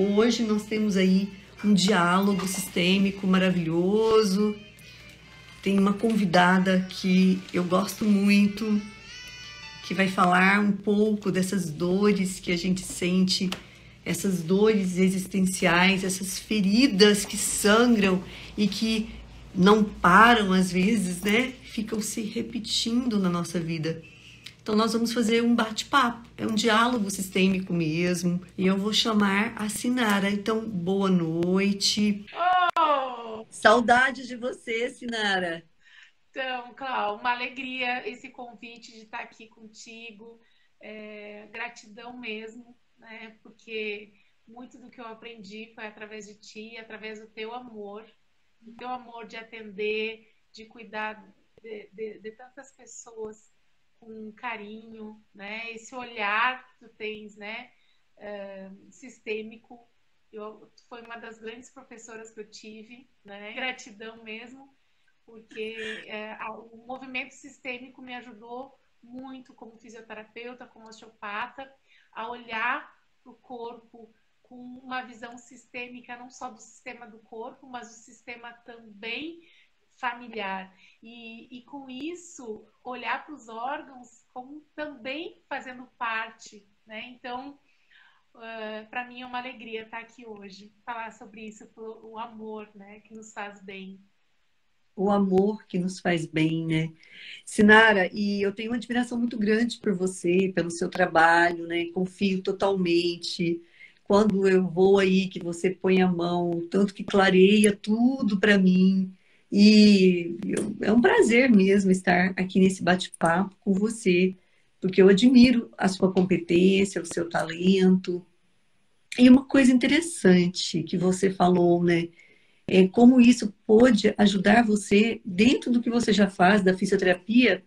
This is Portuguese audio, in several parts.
Hoje nós temos aí um diálogo sistêmico maravilhoso. Tem uma convidada que eu gosto muito, que vai falar um pouco dessas dores que a gente sente, essas dores existenciais, essas feridas que sangram e que não param às vezes, né? Ficam se repetindo na nossa vida. Então nós vamos fazer um bate-papo, é um diálogo sistêmico mesmo, e eu vou chamar a Sinara. Então, boa noite. Oh, Saudade de você, Sinara. então, Clau, uma alegria esse convite de estar aqui contigo. Gratidão mesmo, né? Porque muito do que eu aprendi foi através de ti, através do teu amor de atender, de cuidar de tantas pessoas com carinho, né? Esse olhar que tu tens, né? Sistêmico. Foi uma das grandes professoras que eu tive, né? Gratidão mesmo, porque o movimento sistêmico me ajudou muito como fisioterapeuta, como osteopata, a olhar para o corpo com uma visão sistêmica, não só do sistema do corpo, mas do sistema também familiar. E com isso, olhar para os órgãos como também fazendo parte, né? Então, para mim é uma alegria estar aqui hoje, falar sobre isso, o amor, né, que nos faz bem. O amor que nos faz bem, né? Sinara, e eu tenho uma admiração muito grande por você, pelo seu trabalho, né? Confio totalmente. Quando eu vou aí, que você põe a mão, tanto que clareia tudo para mim. É um prazer mesmo estar aqui nesse bate-papo com você, porque eu admiro a sua competência, o seu talento. E uma coisa interessante que você falou, né? Como isso pode ajudar você dentro do que você já faz da fisioterapia,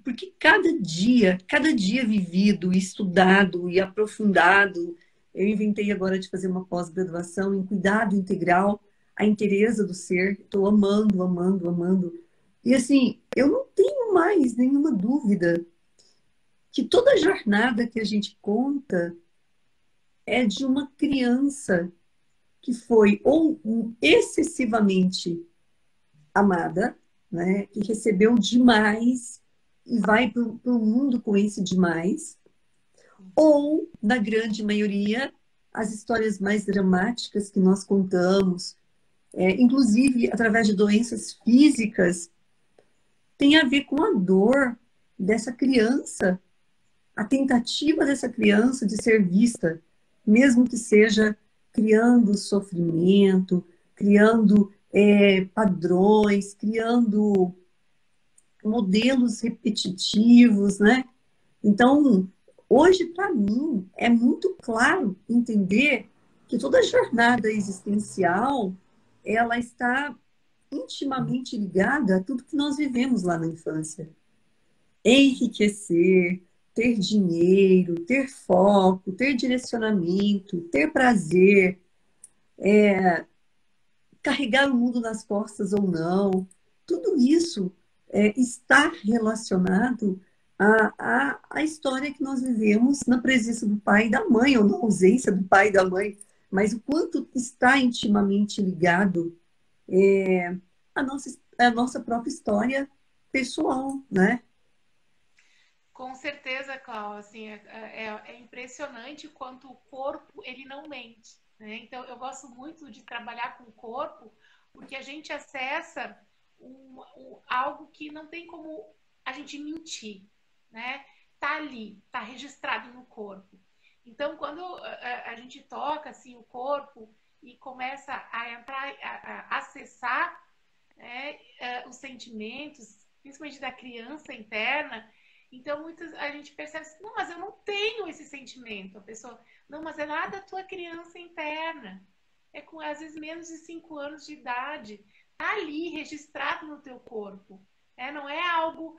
porque cada dia vivido, estudado e aprofundado, eu inventei agora de fazer uma pós-graduação em cuidado integral, a inteireza do ser, estou amando, amando, amando. E assim, eu não tenho mais nenhuma dúvida que toda jornada que a gente conta é de uma criança que foi ou excessivamente amada, né, que recebeu demais e vai para o mundo com esse demais, ou, na grande maioria, as histórias mais dramáticas que nós contamos, inclusive através de doenças físicas, tem a ver com a dor dessa criança, a tentativa dessa criança de ser vista, mesmo que seja criando sofrimento, criando padrões, criando modelos repetitivos, né? Então, hoje, para mim, é muito claro entender que toda jornada existencial, ela está intimamente ligada a tudo que nós vivemos lá na infância. Enriquecer, ter dinheiro, ter foco, ter direcionamento, ter prazer, carregar o mundo nas costas ou não, tudo isso está relacionado à história que nós vivemos na presença do pai e da mãe, ou na ausência do pai e da mãe, mas o quanto está intimamente ligado à nossa própria história pessoal, né? Com certeza, Cláudia, assim, é impressionante o quanto o corpo ele não mente, né? Então, eu gosto muito de trabalhar com o corpo, porque a gente acessa algo que não tem como a gente mentir, né? Tá ali, tá registrado no corpo. Então, quando a gente toca assim o corpo e começa a entrar, a acessar, né, os sentimentos, principalmente da criança interna. Então, muitas a gente percebe assim, não, mas eu não tenho esse sentimento. A pessoa, não, mas é lá da tua criança interna. É com, às vezes, menos de 5 anos de idade. Tá ali, registrado no teu corpo. Não é algo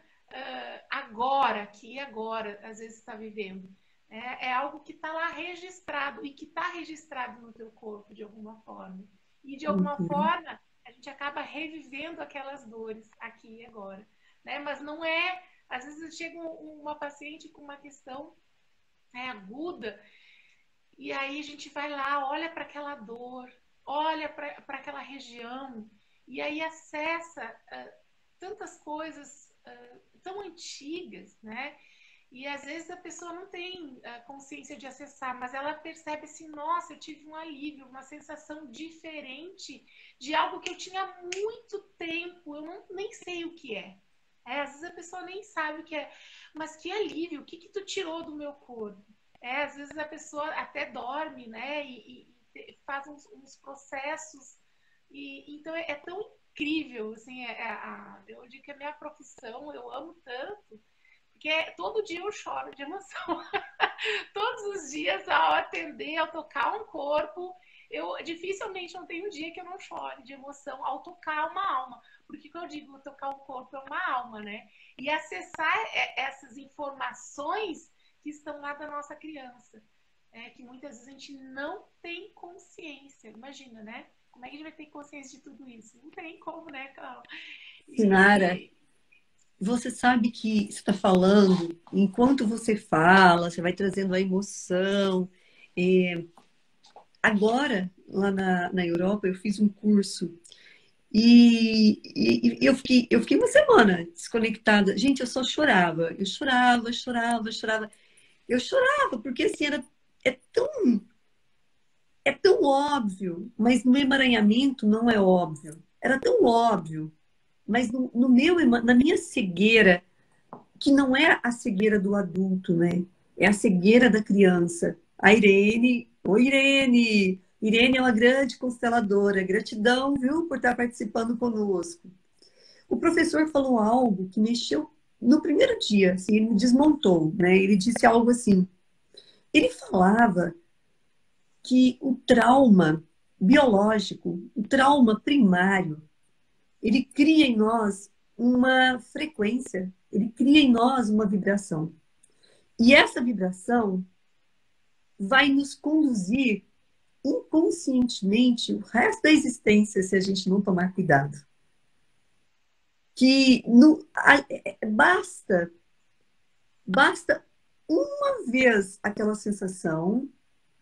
agora, aqui e agora, às vezes está vivendo. É algo que está lá registrado e que está registrado no teu corpo de alguma forma. E de alguma Uhum. forma, a gente acaba revivendo aquelas dores aqui e agora, né? Mas não é, às vezes chega uma paciente com uma questão aguda E aí a gente vai lá, olha para aquela dor, olha para aquela região, e aí acessa tantas coisas tão antigas, né? E às vezes a pessoa não tem consciência de acessar, mas ela percebe assim, nossa, eu tive um alívio, uma sensação diferente de algo que eu tinha há muito tempo, eu não, nem sei o que é. Às vezes a pessoa nem sabe o que é, mas que alívio, o que tu tirou do meu corpo? Às vezes a pessoa até dorme, né, e faz uns processos, e então é tão incrível, assim, eu digo que a minha profissão, eu amo tanto, porque todo dia eu choro de emoção. Todos os dias, ao atender, ao tocar um corpo, eu dificilmente não tenho um dia que eu não chore de emoção ao tocar uma alma. Porque que eu digo, tocar um corpo é uma alma, né? E acessar essas informações que estão lá da nossa criança. Que muitas vezes a gente não tem consciência. Imagina, né? Como é que a gente vai ter consciência de tudo isso? Não tem como, né, Carol? Sinara, E, você sabe que você está falando, enquanto você fala, você vai trazendo a emoção. É, agora, lá na Europa, eu fiz um curso e eu fiquei uma semana desconectada. Gente, eu só chorava. Eu chorava, chorava, chorava. Eu chorava, porque assim, é tão, é tão óbvio, mas no emaranhamento não é óbvio. Era tão óbvio, mas na minha cegueira, que não é a cegueira do adulto, né? É a cegueira da criança. A Irene, oi Irene! Irene é uma grande consteladora. Gratidão, viu, por estar participando conosco. O professor falou algo que mexeu no primeiro dia, assim, ele me desmontou, né? Ele disse algo assim. Ele falava que o trauma biológico, o trauma primário, ele cria em nós uma frequência, ele cria em nós uma vibração. E essa vibração vai nos conduzir inconscientemente o resto da existência se a gente não tomar cuidado. Que basta uma vez aquela sensação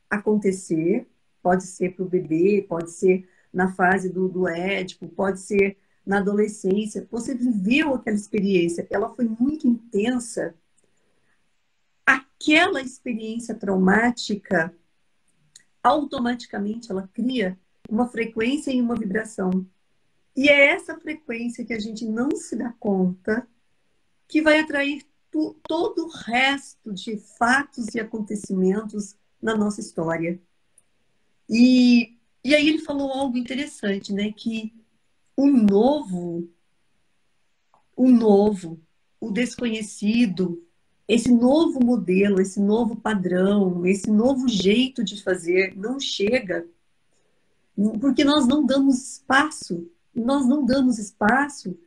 acontecer, pode ser para o bebê, pode ser na fase do édipo, pode ser na adolescência. Você viveu aquela experiência, ela foi muito intensa. Aquela experiência traumática, automaticamente, ela cria uma frequência e uma vibração. E é essa frequência que a gente não se dá conta que vai atrair todo o resto de fatos e acontecimentos na nossa história. E aí ele falou algo interessante, né? Que o novo, o novo, o desconhecido, esse novo modelo, esse novo padrão, esse novo jeito de fazer não chega porque nós não damos espaço. Nós não damos espaço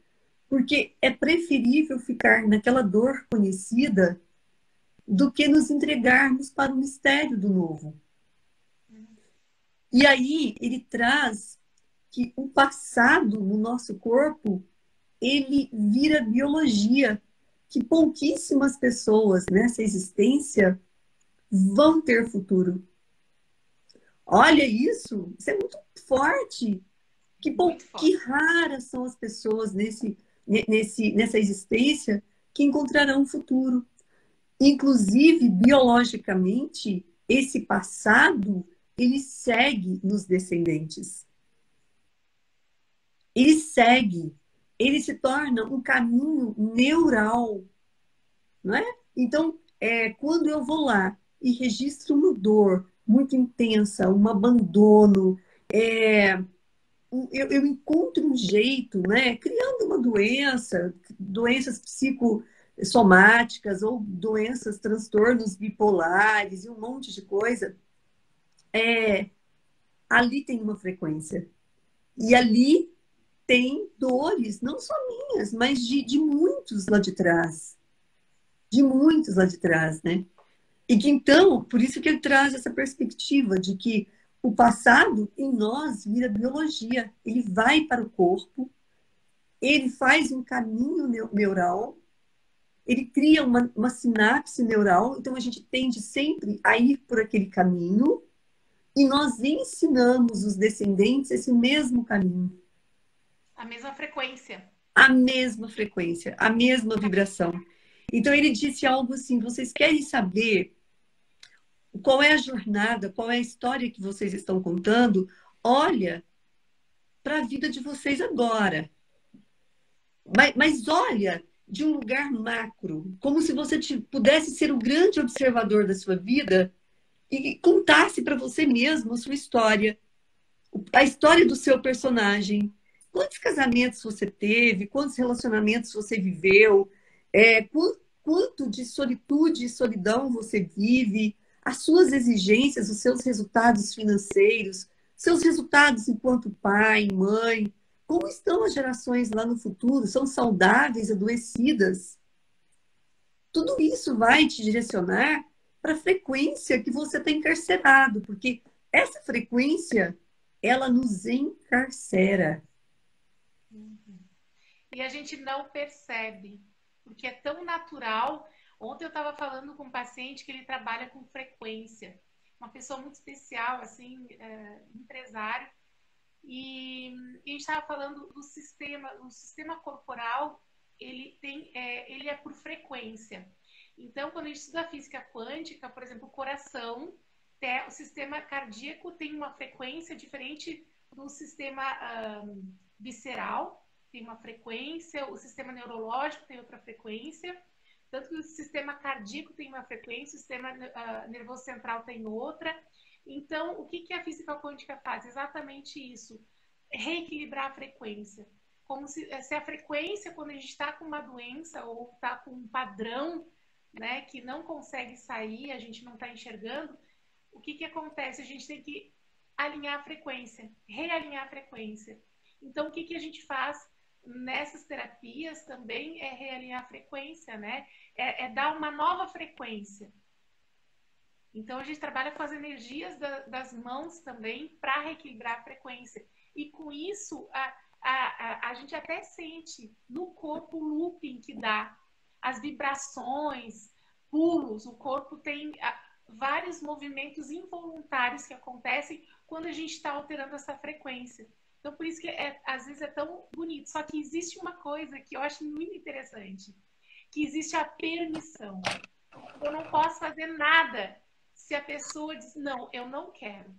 porque é preferível ficar naquela dor conhecida do que nos entregarmos para o mistério do novo. E aí ele traz que o passado no nosso corpo, ele vira biologia, que pouquíssimas pessoas nessa existência vão ter futuro. Olha isso, isso é muito forte. muito Que forte. raras são as pessoas nessa existência que encontrarão um futuro. Inclusive, biologicamente, esse passado, ele segue nos descendentes. Ele segue, ele se torna um caminho neural, não é? Então, quando eu vou lá e registro uma dor muito intensa, um abandono, eu encontro um jeito, né, criando uma doença, doenças psicossomáticas ou doenças, transtornos bipolares e um monte de coisa, ali tem uma frequência. E ali tem dores, não só minhas, mas de muitos lá de trás. De muitos lá de trás, né? E que então, por isso que ele traz essa perspectiva de que o passado em nós vira biologia. Ele vai para o corpo, ele faz um caminho neural ele cria uma sinapse neural, então a gente tende sempre a ir por aquele caminho e nós ensinamos os descendentes esse mesmo caminho. A mesma frequência. A mesma frequência, a mesma vibração. Então ele disse algo assim: vocês querem saber qual é a jornada, qual é a história que vocês estão contando? Olha para a vida de vocês agora. Mas olha de um lugar macro, como se você pudesse ser o grande observador da sua vida e contasse para você mesmo a sua história, a história do seu personagem. Quantos casamentos você teve, quantos relacionamentos você viveu, quanto de solitude e solidão você vive, as suas exigências, os seus resultados financeiros, seus resultados enquanto pai, mãe, como estão as gerações lá no futuro? São saudáveis, adoecidas? Tudo isso vai te direcionar para a frequência que você está encarcerado, porque essa frequência, ela nos encarcera. E a gente não percebe, porque é tão natural. Ontem eu estava falando com um paciente que ele trabalha com frequência, uma pessoa muito especial, assim, empresário, e a gente estava falando do sistema, o sistema corporal, ele é por frequência. Então, quando a gente estuda a física quântica, por exemplo, o coração, o sistema cardíaco tem uma frequência diferente do sistema visceral, tem uma frequência, o sistema neurológico tem outra frequência, tanto que o sistema cardíaco tem uma frequência, o sistema nervoso central tem outra. Então, o que a física quântica faz? Exatamente isso, reequilibrar a frequência. Como se a frequência, quando a gente está com uma doença ou está com um padrão, né, que não consegue sair, a gente não está enxergando, o que acontece? A gente tem que alinhar a frequência, realinhar a frequência. Então, o que a gente faz nessas terapias também é realinhar a frequência, né? É dar uma nova frequência. Então, a gente trabalha com as energias das mãos também para reequilibrar a frequência. E com isso, a gente até sente no corpo o looping que dá, as vibrações, pulos. O corpo tem vários movimentos involuntários que acontecem quando a gente está alterando essa frequência. Então, por isso que às vezes é tão bonito. Só que existe uma coisa que eu acho muito interessante, que existe a permissão. Eu não posso fazer nada se a pessoa diz, não, eu não quero.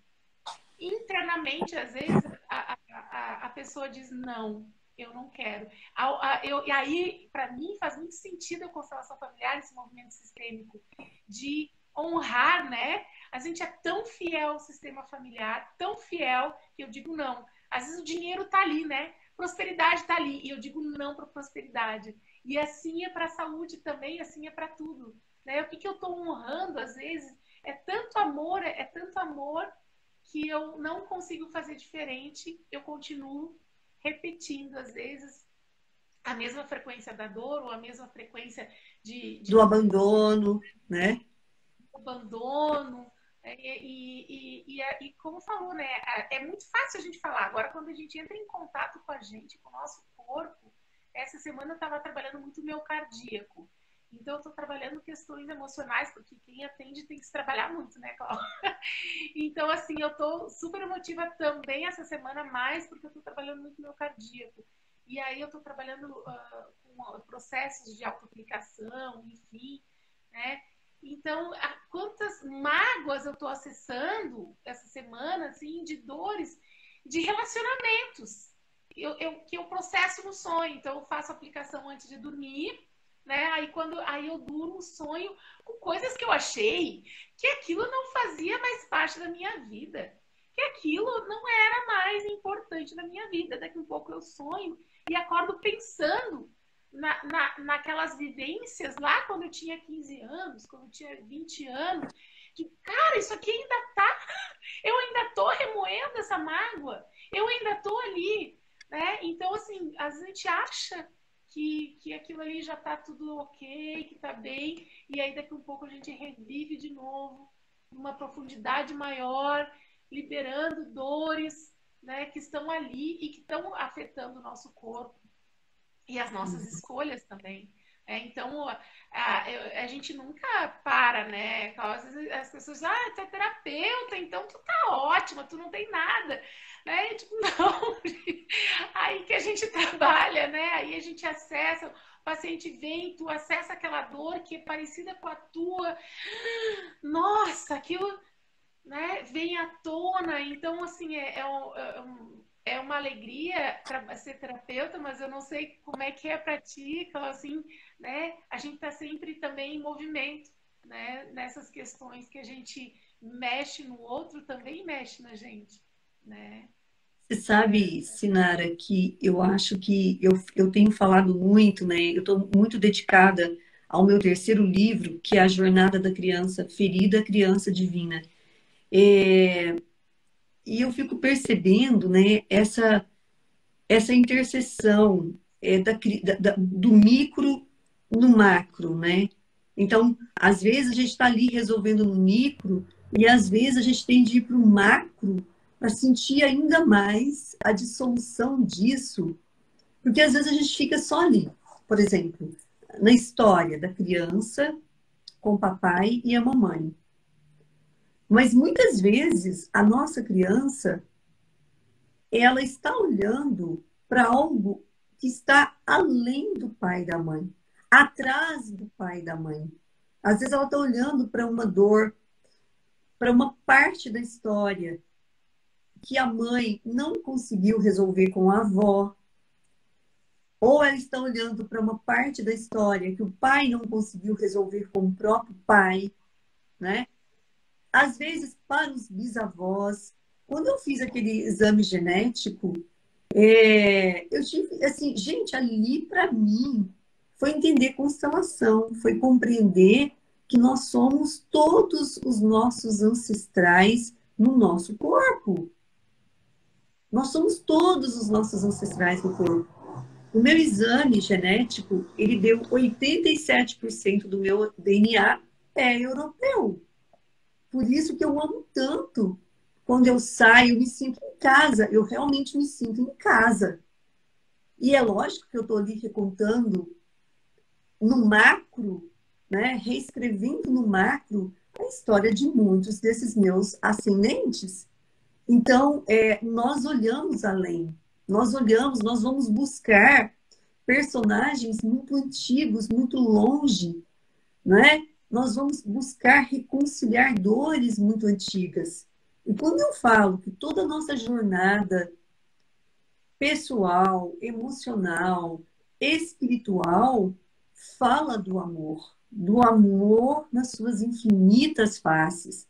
Internamente, às vezes, a pessoa diz, não, eu não quero. E aí, para mim, faz muito sentido a constelação familiar, esse movimento sistêmico, de honrar, né? A gente é tão fiel ao sistema familiar, tão fiel, que eu digo não. Às vezes o dinheiro tá ali, né? Prosperidade tá ali, e eu digo não para prosperidade. E assim é para a saúde também, assim é para tudo. Né? O que eu estou honrando, às vezes, é tanto amor que eu não consigo fazer diferente, eu continuo repetindo, às vezes, a mesma frequência da dor ou a mesma frequência do abandono, né? Abandono. E como falou, né? É muito fácil a gente falar. Agora, quando a gente entra em contato com a gente, com o nosso corpo, essa semana eu estava trabalhando muito o meu cardíaco. Então, eu estou trabalhando questões emocionais, porque quem atende tem que se trabalhar muito, né, Cláudia? Então, assim, eu estou super emotiva também essa semana, mais porque eu estou trabalhando muito no meu cardíaco. E aí eu estou trabalhando com processos de autoaplicação, enfim, né? Então, quantas mágoas eu estou acessando essa semana, assim, de dores, de relacionamentos, que eu processo no sonho. Então, eu faço aplicação antes de dormir, né? Aí eu durmo sonho com coisas que eu achei que aquilo não fazia mais parte da minha vida, que aquilo não era mais importante na minha vida. Daqui a um pouco eu sonho e acordo pensando naquelas vivências lá quando eu tinha 15 anos, quando eu tinha 20 anos, de cara, isso aqui ainda tá, eu ainda tô remoendo essa mágoa, eu ainda tô ali, né? Então, assim, às vezes a gente acha que aquilo ali já tá tudo ok, que tá bem, e aí daqui a um pouco a gente revive de novo, numa profundidade maior, liberando dores, né, que estão ali e que estão afetando o nosso corpo. E as nossas escolhas também. Então, a gente nunca para, né? Às vezes as pessoas, tu é terapeuta, então tu tá ótima, tu não tem nada, né? E, tipo, não, aí que a gente trabalha, né? Aí a gente acessa, o paciente vem, tu acessa aquela dor que é parecida com a tua, nossa, aquilo, né, vem à tona. Então, assim, é uma alegria ser terapeuta, mas eu não sei como é que é para ti, então, assim, né, a gente está sempre também em movimento, né, nessas questões que a gente mexe no outro, também mexe na gente, né? Você sabe, Sinara, que eu acho que eu tenho falado muito, né? Eu estou muito dedicada ao meu terceiro livro, que é A Jornada da Criança Ferida, Criança Divina. É, e eu fico percebendo, né, essa interseção do micro no macro, né? Então, às vezes a gente está ali resolvendo no micro e às vezes a gente tem de ir para o macro para sentir ainda mais a dissolução disso, porque às vezes a gente fica só ali, por exemplo, na história da criança com o papai e a mamãe. Mas muitas vezes a nossa criança ela está olhando para algo que está além do pai e da mãe, atrás do pai e da mãe. Às vezes ela está olhando para uma dor, para uma parte da história que a mãe não conseguiu resolver com a avó, ou ela está olhando para uma parte da história que o pai não conseguiu resolver com o próprio pai, né? Às vezes para os bisavós. Quando eu fiz aquele exame genético, eu tive, assim, gente, ali para mim foi entender constelação, foi compreender que nós somos todos os nossos ancestrais no nosso corpo. Nós somos todos os nossos ancestrais no corpo. O meu exame genético, ele deu 87% do meu DNA é europeu. Por isso que eu amo tanto. Quando eu saio, eu me sinto em casa. Eu realmente me sinto em casa. E é lógico que eu estou ali recontando no macro, né, reescrevendo no macro a história de muitos desses meus ascendentes. Então, nós olhamos além, nós olhamos, nós vamos buscar personagens muito antigos, muito longe, né? Nós vamos buscar reconciliar dores muito antigas. E quando eu falo que toda a nossa jornada pessoal, emocional, espiritual, fala do amor nas suas infinitas faces,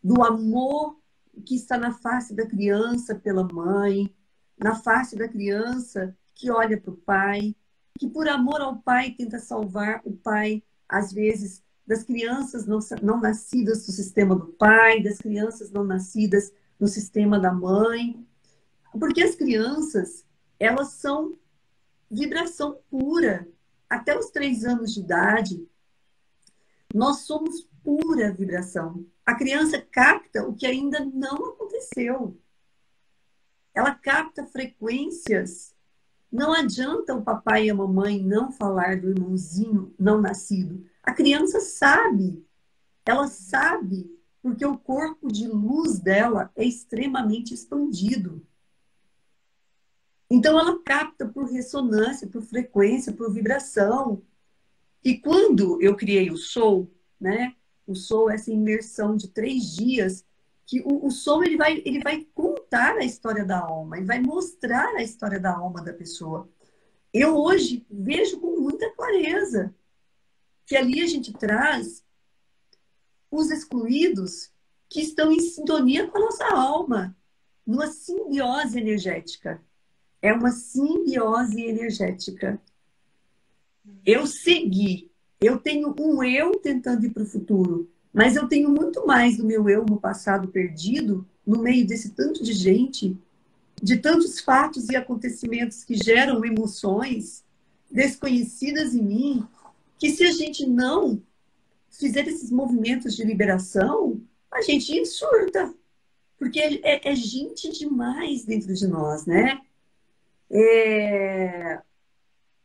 do amor que está na face da criança pela mãe, na face da criança que olha para o pai, que por amor ao pai tenta salvar o pai, às vezes, das crianças não nascidas do sistema do pai, das crianças não nascidas no sistema da mãe. Porque as crianças, elas são vibração pura. Até os 3 anos de idade, nós somos pura vibração. A criança capta o que ainda não aconteceu. Ela capta frequências. Não adianta o papai e a mamãe não falar do irmãozinho não nascido. A criança sabe. Ela sabe porque o corpo de luz dela é extremamente expandido. Então, ela capta por ressonância, por frequência, por vibração. E quando eu criei o Soul, né? O Soul é essa imersão de 3 dias, que o Soul ele vai contar a história da alma, ele vai mostrar a história da alma da pessoa. Eu hoje vejo com muita clareza que ali a gente traz os excluídos que estão em sintonia com a nossa alma, numa simbiose energética. É uma simbiose energética. Eu segui. Eu tenho um eu tentando ir para o futuro, mas eu tenho muito mais do meu eu no passado perdido, no meio desse tanto de gente, de tantos fatos e acontecimentos que geram emoções desconhecidas em mim, que se a gente não fizer esses movimentos de liberação, a gente surta. Porque é gente demais dentro de nós, né?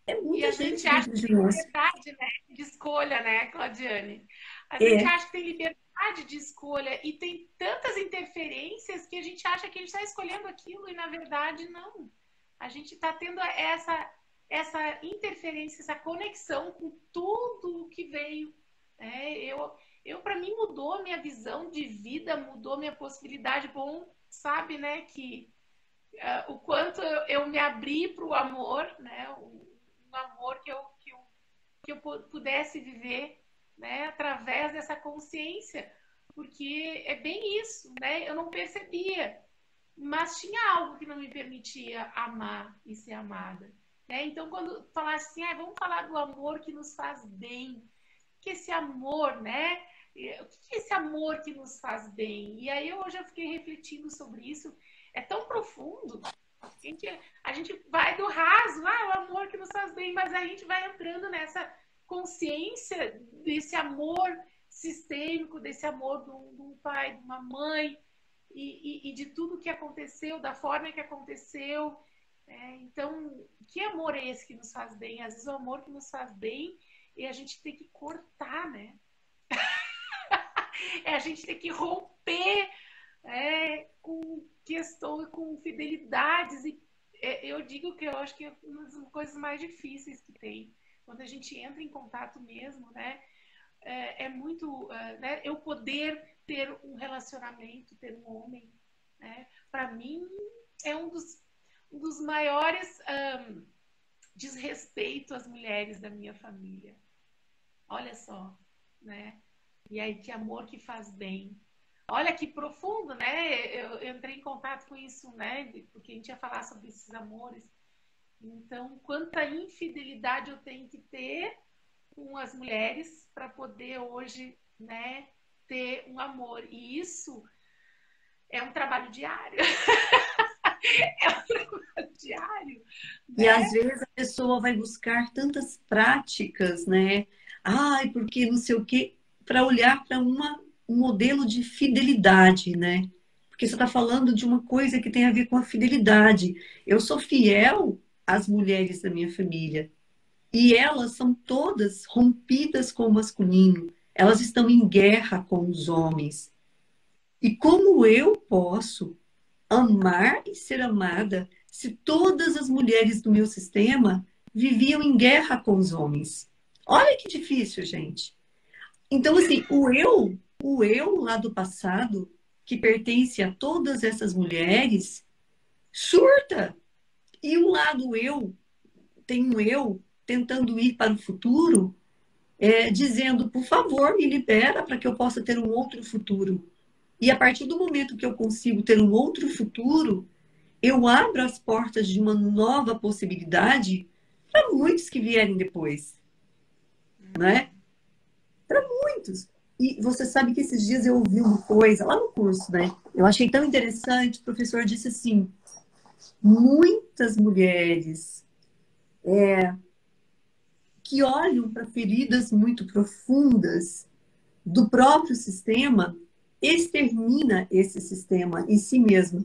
É E a muita gente gente acha dentro que de tem nós. liberdade, né, de escolha, né, Claudiane? A gente É, acha que tem liberdade de escolha e tem tantas interferências que a gente acha que a gente está escolhendo aquilo e, na verdade, não. A gente está tendo essa interferência, essa conexão com tudo o que veio. Para mim, mudou minha visão de vida, mudou minha possibilidade. Bom, sabe, né, que o quanto eu me abri para o amor, né? Um amor que eu pudesse viver, né? Através dessa consciência, porque é bem isso, né? Eu não percebia, mas tinha algo que não me permitia amar e ser amada. Né? Então, quando falasse assim, vamos falar do amor que nos faz bem, que esse amor, né? O que é esse amor que nos faz bem? E aí hoje eu fiquei refletindo sobre isso. É tão profundo. A gente vai do raso, o amor que nos faz bem, mas a gente vai entrando nessa consciência desse amor sistêmico, desse amor de um pai, de uma mãe, e de tudo que aconteceu, da forma que aconteceu. Então, que amor é esse que nos faz bem? Às vezes o amor que nos faz bem é a gente ter que cortar, né? É a gente ter que romper com questão, com fidelidades. E eu digo que eu acho que é uma das coisas mais difíceis que tem. Quando a gente entra em contato mesmo, né? É muito... né, eu poder ter um relacionamento, ter um homem, né? Para mim, é um dos maiores desrespeito às mulheres da minha família. Olha só, né? E aí, que amor que faz bem. Olha que profundo, né? Eu entrei em contato com isso, né? Porque a gente ia falar sobre esses amores. Então, quanta infidelidade eu tenho que ter com as mulheres para poder hoje, né, ter um amor. E isso é um trabalho diário. É um trabalho diário, e né? às vezes a pessoa vai buscar tantas práticas, né? Ai, porque não sei o quê, para olhar para um modelo de fidelidade, né? Porque você está falando de uma coisa que tem a ver com a fidelidade. Eu sou fiel às mulheres da minha família. E elas são todas rompidas com o masculino. Elas estão em guerra com os homens. E como eu posso amar e ser amada se todas as mulheres do meu sistema viviam em guerra com os homens? Olha que difícil, gente. Então, assim, o eu lá do passado, que pertence a todas essas mulheres, surta. E o lado eu, tem um eu tentando ir para o futuro, dizendo, por favor, me libera para que eu possa ter um outro futuro. E a partir do momento que eu consigo ter um outro futuro, eu abro as portas de uma nova possibilidade para muitos que vierem depois, né? Para muitos. E você sabe que esses dias eu ouvi uma coisa lá no curso, né? Eu achei tão interessante. O professor disse assim: muitas mulheres que olham para feridas muito profundas do próprio sistema, extermina esse sistema em si mesmo,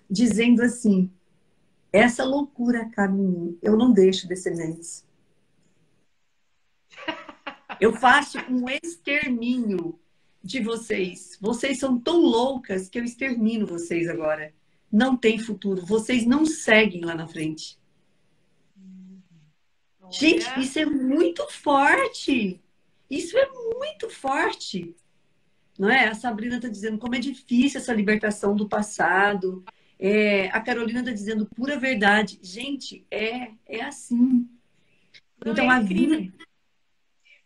dizendo assim: essa loucura cabe em mim, eu não deixo descendentes. Eu faço um extermínio de vocês. Vocês são tão loucas que eu extermino vocês agora. Não tem futuro. Vocês não seguem lá na frente. Gente, Olha, isso é muito forte. Isso é muito forte. Não é? A Sabrina está dizendo como é difícil essa libertação do passado. A Carolina está dizendo pura verdade. Gente, é assim. não, Então, é a incrível. vida.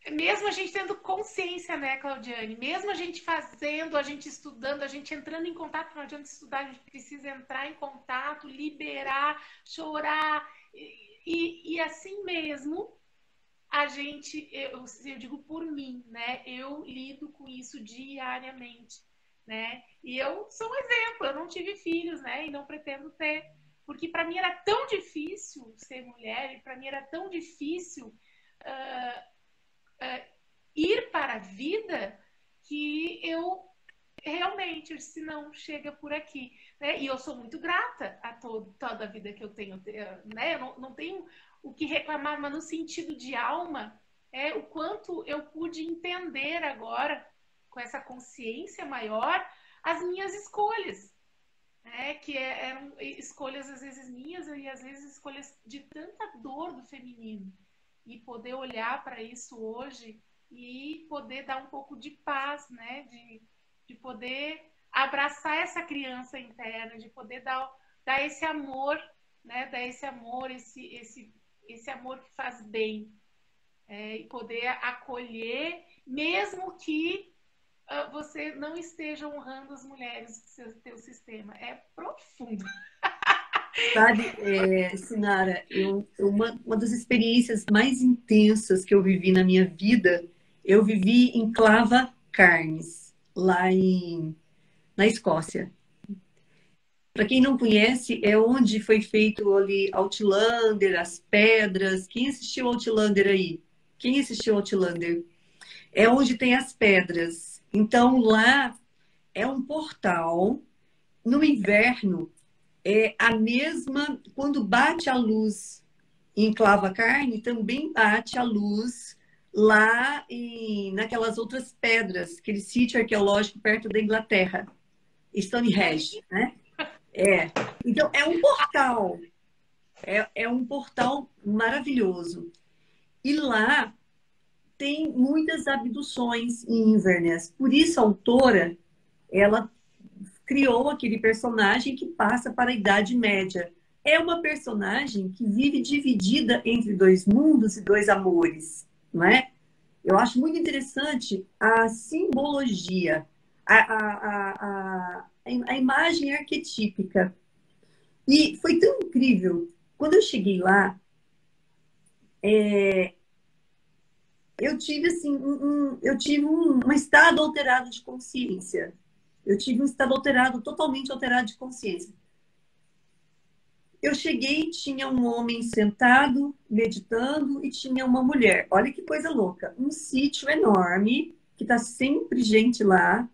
Mesmo a gente tendo consciência, né, Claudiane? Mesmo a gente fazendo, a gente estudando, a gente entrando em contato, não adianta estudar, a gente precisa entrar em contato, liberar, chorar. E assim mesmo, a gente, eu digo por mim, né? Eu lido com isso diariamente, né? E eu sou um exemplo, eu não tive filhos, né? E não pretendo ter. Porque para mim era tão difícil ser mulher, e para mim era tão difícil ir para a vida que realmente, eu disse, não, chega por aqui. Né? E eu sou muito grata a toda a vida que eu tenho. Né? Eu não tenho o que reclamar, mas no sentido de alma, o quanto eu pude entender agora, com essa consciência maior, as minhas escolhas. Que eram escolhas às vezes minhas e às vezes escolhas de tanta dor do feminino. E poder olhar para isso hoje e poder dar um pouco de paz, né? De poder abraçar essa criança interna, de poder dar esse amor, né? Dar esse amor, esse amor que faz bem. E poder acolher, mesmo que você não esteja honrando as mulheres do teu sistema. É profundo. Sabe, Sinara, uma das experiências mais intensas que eu vivi na minha vida, eu vivi em Clava Carnes, na Escócia. Para quem não conhece, é onde foi feito ali Outlander, As Pedras. Quem assistiu Outlander aí? Quem assistiu Outlander? É onde tem as pedras. Então, lá é um portal. No inverno, é a mesma... Quando bate a luz em Clava Carne, também bate a luz lá naquelas outras pedras, aquele sítio arqueológico perto da Inglaterra, Stonehenge, né? Então, é um portal. É um portal maravilhoso. E lá tem muitas abduções em Inverness. Por isso, a autora, ela criou aquele personagem que passa para a Idade Média. É uma personagem que vive dividida entre dois mundos e dois amores, não é? Eu acho muito interessante a simbologia, a imagem arquetípica. E foi tão incrível. Quando eu cheguei lá, eu tive assim, eu tive um estado alterado de consciência. Eu tive um estado alterado, totalmente alterado de consciência. Eu cheguei, tinha um homem sentado, meditando, e tinha uma mulher. Olha que coisa louca. Um sítio enorme, que está sempre gente lá,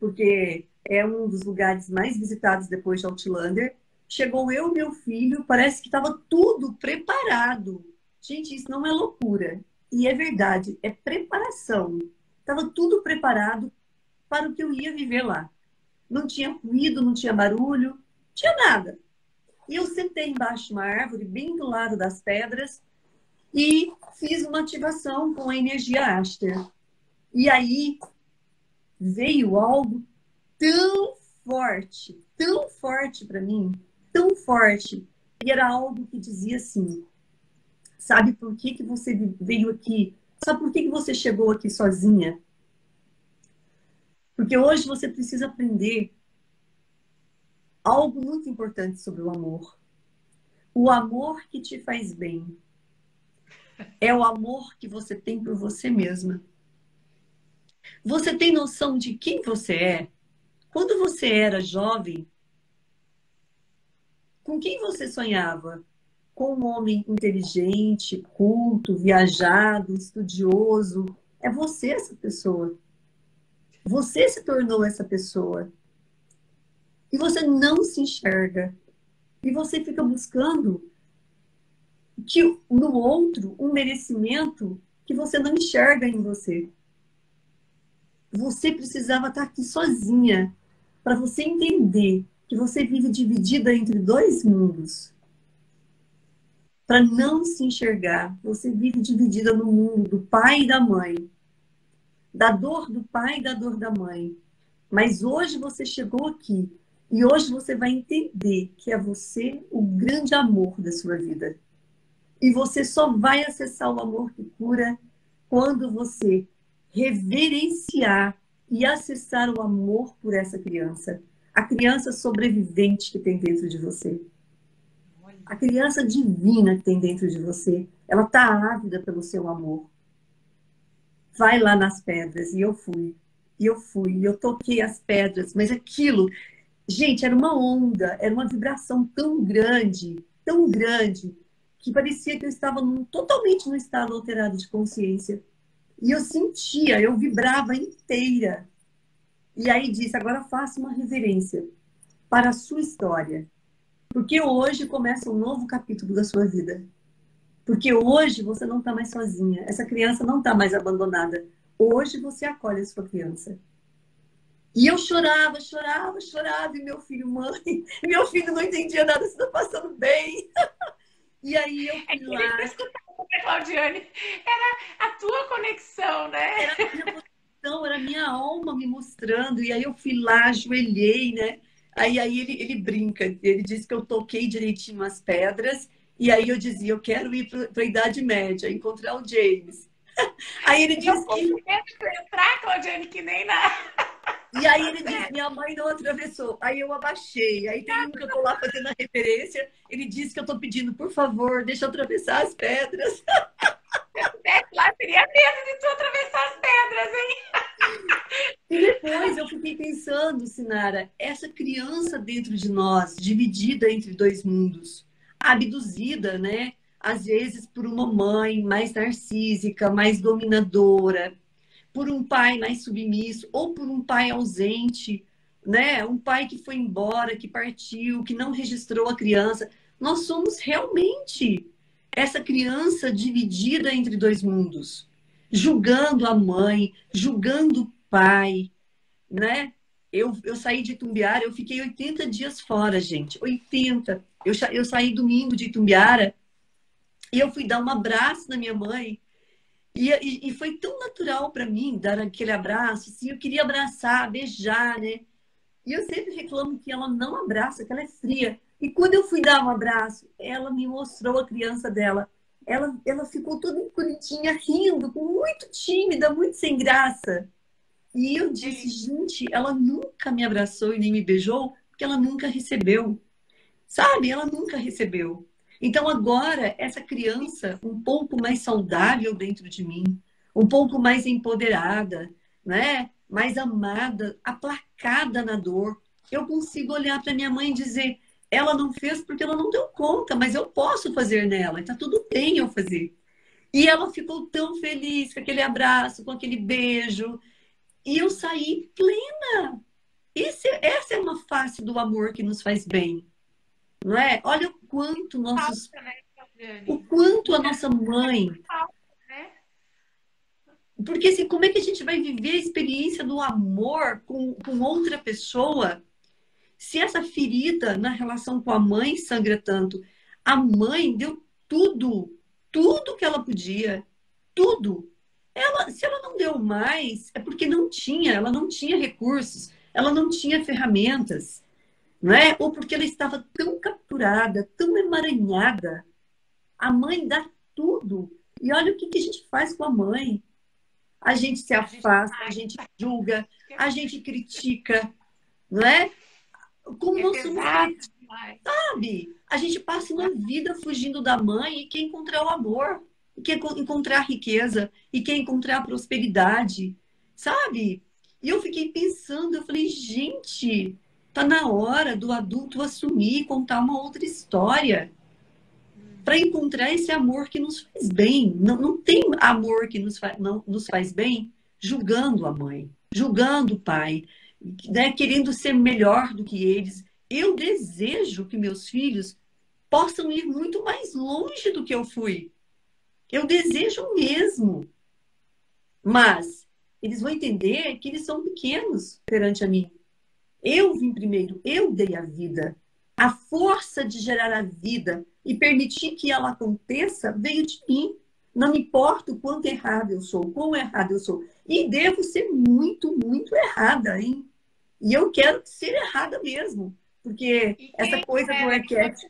porque é um dos lugares mais visitados depois de Outlander. Chegou eu e meu filho, parece que estava tudo preparado. Gente, isso não é loucura. E é verdade, é preparação. Estava tudo preparado para o que eu ia viver lá. Não tinha ruído, não tinha barulho, não tinha nada. E eu sentei embaixo de uma árvore, bem do lado das pedras, e fiz uma ativação com a energia Aster. E aí veio algo tão forte para mim, tão forte. E era algo que dizia assim: sabe por que você veio aqui? Sabe por que você chegou aqui sozinha? Porque hoje você precisa aprender algo muito importante sobre o amor. O amor que te faz bem é o amor que você tem por você mesma. Você tem noção de quem você é? Quando você era jovem, com quem você sonhava? Com um homem inteligente, culto, viajado, estudioso. É você essa pessoa. Você se tornou essa pessoa. E você não se enxerga. E você fica buscando no outro um merecimento que você não enxerga em você. Você precisava estar aqui sozinha para você entender que você vive dividida entre dois mundos. Para não se enxergar, você vive dividida no mundo do pai e da mãe. Da dor do pai e da dor da mãe. Mas hoje você chegou aqui e hoje você vai entender que é você o grande amor da sua vida. E você só vai acessar o amor que cura quando você reverenciar e acessar o amor por essa criança. A criança sobrevivente que tem dentro de você. A criança divina que tem dentro de você. Ela está ávida pelo seu amor. Vai lá nas pedras. E eu fui. E eu toquei as pedras. Mas aquilo, gente, era uma onda. Era uma vibração tão grande, que parecia que eu estava totalmente num estado alterado de consciência. E eu sentia, eu vibrava inteira. E aí disse, agora faça uma reverência para a sua história. Porque hoje começa um novo capítulo da sua vida. Porque hoje você não está mais sozinha. Essa criança não está mais abandonada. Hoje você acolhe a sua criança. E eu chorava, chorava, chorava. E meu filho, mãe, meu filho não entendia nada, você está passando bem. E aí eu É fui que ele lá. não escutava, né, Claudiane? Era a tua conexão, né? Era a minha posição, era a minha alma me mostrando. E aí eu fui lá, ajoelhei, né? Aí ele brinca, ele disse que eu toquei direitinho as pedras. E aí eu dizia, eu quero ir para a Idade Média, encontrar o James. Aí ele Eu disse com que medo de entrar, Claudiane, que nem E aí na ele disse, série. minha mãe não atravessou. Aí eu abaixei. Aí tem um que eu tô lá fazendo a referência. Ele disse que eu tô pedindo, por favor, deixa eu atravessar as pedras. Se eu estivesse lá, eu teria medo de tu atravessar as pedras, hein? E depois eu fiquei pensando, Sinara, essa criança dentro de nós, dividida entre dois mundos, abduzida, né? Às vezes por uma mãe mais narcísica, mais dominadora, por um pai mais submisso ou por um pai ausente, né? Um pai que foi embora, que partiu, que não registrou a criança. Nós somos realmente essa criança dividida entre dois mundos, julgando a mãe, julgando o pai, né? Eu saí de Itumbiara, eu fiquei 80 dias fora, gente. 80. Eu saí domingo de Itumbiara e eu fui dar um abraço na minha mãe. E foi tão natural para mim dar aquele abraço, assim, eu queria abraçar, beijar, né? E eu sempre reclamo que ela não abraça, que ela é fria. E quando eu fui dar um abraço, ela me mostrou a criança dela. Ela ficou toda bonitinha, rindo, muito tímida, muito sem graça. E eu disse, Ele, gente, ela nunca me abraçou e nem me beijou, porque ela nunca recebeu. Sabe? Ela nunca recebeu. Então, agora, essa criança um pouco mais saudável dentro de mim, um pouco mais empoderada, né? Mais amada, aplacada na dor, eu consigo olhar para minha mãe e dizer: ela não fez porque ela não deu conta, mas eu posso fazer nela, está tudo bem eu fazer. E ela ficou tão feliz com aquele abraço, com aquele beijo, e eu saí plena. Essa é uma face do amor que nos faz bem. Não é? Olha falta, né, o Claudiane? quanto a Muita nossa mãe, falta, né? porque assim, como é que a gente vai viver a experiência do amor com outra pessoa se essa ferida na relação com a mãe sangra tanto? A mãe deu tudo, tudo que ela podia, tudo. Se ela não deu mais, é porque não tinha, ela não tinha recursos, ela não tinha ferramentas, não é? Ou porque ela estava tão capturada, tão emaranhada. A mãe dá tudo. E olha o que que a gente faz com a mãe. A gente se A gente afasta, a ai, gente julga, é a gente critica, não é? Como é nós somos pesado demais. sabe? A gente passa uma vida fugindo da mãe e quer encontrar o amor, e quer encontrar a riqueza, e quer encontrar a prosperidade, sabe? E eu fiquei pensando, eu falei, gente, tá na hora do adulto assumir e contar uma outra história para encontrar esse amor que nos faz bem. Não, não tem amor que não nos faz bem julgando a mãe, julgando o pai, né, querendo ser melhor do que eles. Eu desejo que meus filhos possam ir muito mais longe do que eu fui. Eu desejo mesmo. Mas eles vão entender que eles são pequenos perante a mim. Eu vim primeiro, eu dei a vida. A força de gerar a vida e permitir que ela aconteça veio de mim. Não me importa o quanto errado eu sou, quão errado eu sou. E devo ser muito, muito errada, hein? E eu quero ser errada mesmo. Porque E essa quem coisa do é, né? arquétipo,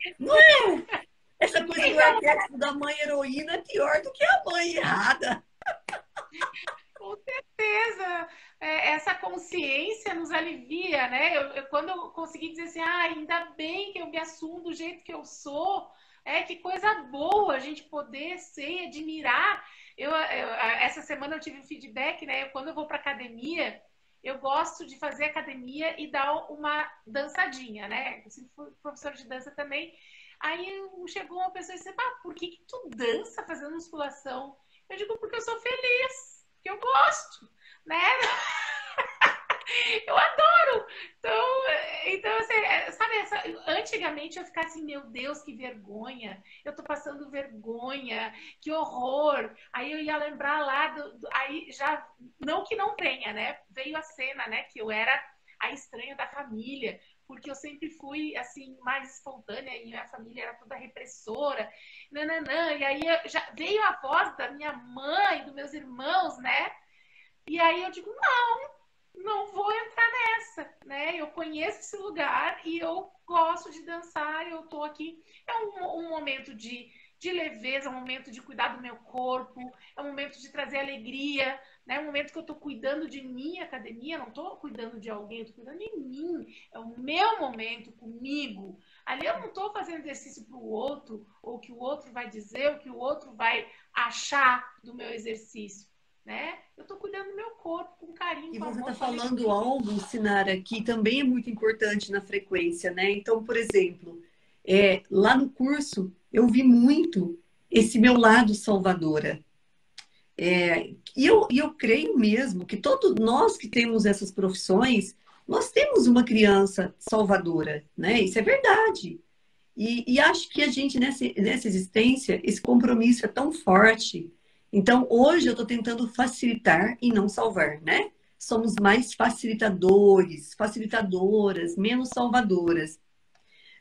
essa coisa do Quem não é, arquétipo da mãe heroína é pior do que a mãe errada. com certeza. Essa consciência nos alivia, né? Quando eu consegui dizer assim, ainda bem que eu me assumo do jeito que eu sou, que coisa boa a gente poder ser, admirar. Essa semana eu tive um feedback, né? Quando eu vou para academia, eu gosto de fazer academia e dar uma dançadinha, né? Eu sempre fui professora de dança também. Aí chegou uma pessoa e disse, por que que tu dança fazendo musculação? Eu digo, porque eu sou feliz, que eu gosto, né? Eu adoro! Então assim, sabe, antigamente eu ficava assim, meu Deus, que vergonha, eu tô passando vergonha, que horror. Aí eu ia lembrar lá, aí já, não que não tenha, né? Veio a cena, né, que eu era a estranha da família, porque eu sempre fui, assim, mais espontânea e minha família era toda repressora, nananã. E aí já veio a voz da minha mãe, dos meus irmãos, né? E aí eu digo, não vou entrar nessa, né? Eu conheço esse lugar e eu gosto de dançar, eu tô aqui. É um momento de leveza, é um momento de cuidar do meu corpo, é um momento de trazer alegria, né? É um momento que eu tô cuidando de mim, academia, não tô cuidando de alguém, eu tô cuidando de mim. É o meu momento comigo. Ali eu não tô fazendo exercício para o outro, ou o que o outro vai dizer, ou o que o outro vai achar do meu exercício, né? Eu tô cuidando do meu corpo com carinho, E com você está amor, com falando alegria. algo, Sinara, que também é muito importante na frequência, né? Então, por exemplo, lá no curso eu vi muito esse meu lado salvadora. E eu creio mesmo que todos nós que temos essas profissões, nós temos uma criança salvadora, né? Isso é verdade. E acho que a gente, nessa existência, esse compromisso é tão forte. Então, hoje eu estou tentando facilitar e não salvar, né? Somos mais facilitadores, facilitadoras, menos salvadoras.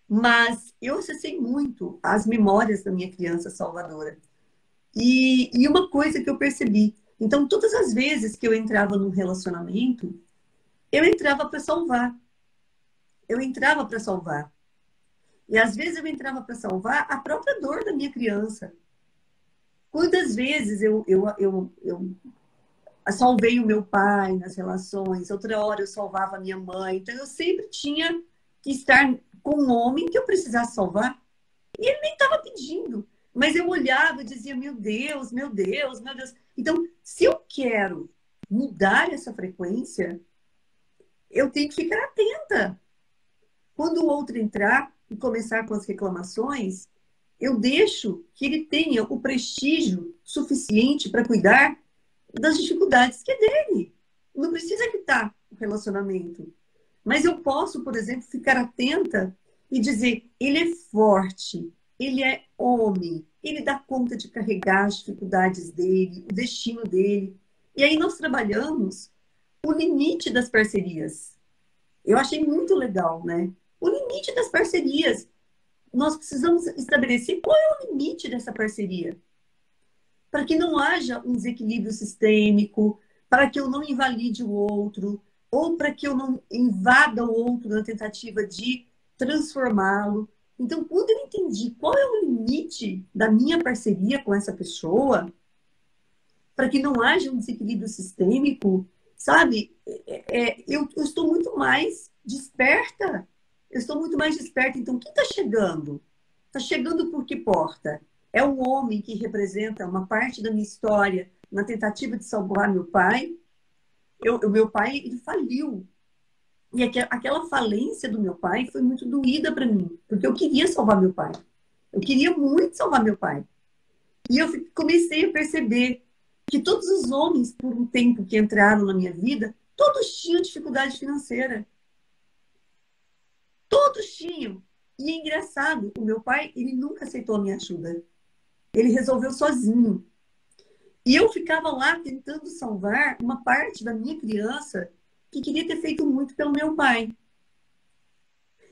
Mas eu acessei muito as memórias da minha criança salvadora. E uma coisa que eu percebi, então, todas as vezes que eu entrava num relacionamento, eu entrava para salvar. Eu entrava para salvar. E às vezes eu entrava para salvar a própria dor da minha criança. Quantas vezes eu salvei o meu pai nas relações, outra hora eu salvava a minha mãe. Então eu sempre tinha que estar com um homem que eu precisasse salvar. E ele nem estava pedindo. Mas eu olhava e dizia: meu Deus, meu Deus, meu Deus. Então, se eu quero mudar essa frequência, eu tenho que ficar atenta. Quando o outro entrar e começar com as reclamações, eu deixo que ele tenha o prestígio suficiente para cuidar das dificuldades que é dele. Não precisa quitar o relacionamento. Mas eu posso, por exemplo, ficar atenta e dizer: ele é forte, ele é homem, ele dá conta de carregar as dificuldades dele, o destino dele. E aí nós trabalhamos o limite das parcerias. Eu achei muito legal, né? O limite das parcerias. Nós precisamos estabelecer qual é o limite dessa parceria, para que não haja um desequilíbrio sistêmico, para que eu não invalide o outro, ou para que eu não invada o outro na tentativa de transformá-lo. Então, quando eu entendi qual é o limite da minha parceria com essa pessoa, para que não haja um desequilíbrio sistêmico, sabe? Eu estou muito mais desperta. Eu estou muito mais desperta. Então, quem está chegando? Está chegando por que porta? É um homem que representa uma parte da minha história na tentativa de salvar meu pai. O meu pai, ele faliu. E aquela falência do meu pai foi muito doída para mim, porque eu queria salvar meu pai. Eu queria muito salvar meu pai. E eu comecei a perceber que todos os homens, por um tempo que entraram na minha vida, todos tinham dificuldade financeira. Todos tinham. E é engraçado, o meu pai, ele nunca aceitou a minha ajuda. Ele resolveu sozinho. E eu ficava lá tentando salvar uma parte da minha criança que queria ter feito muito pelo meu pai.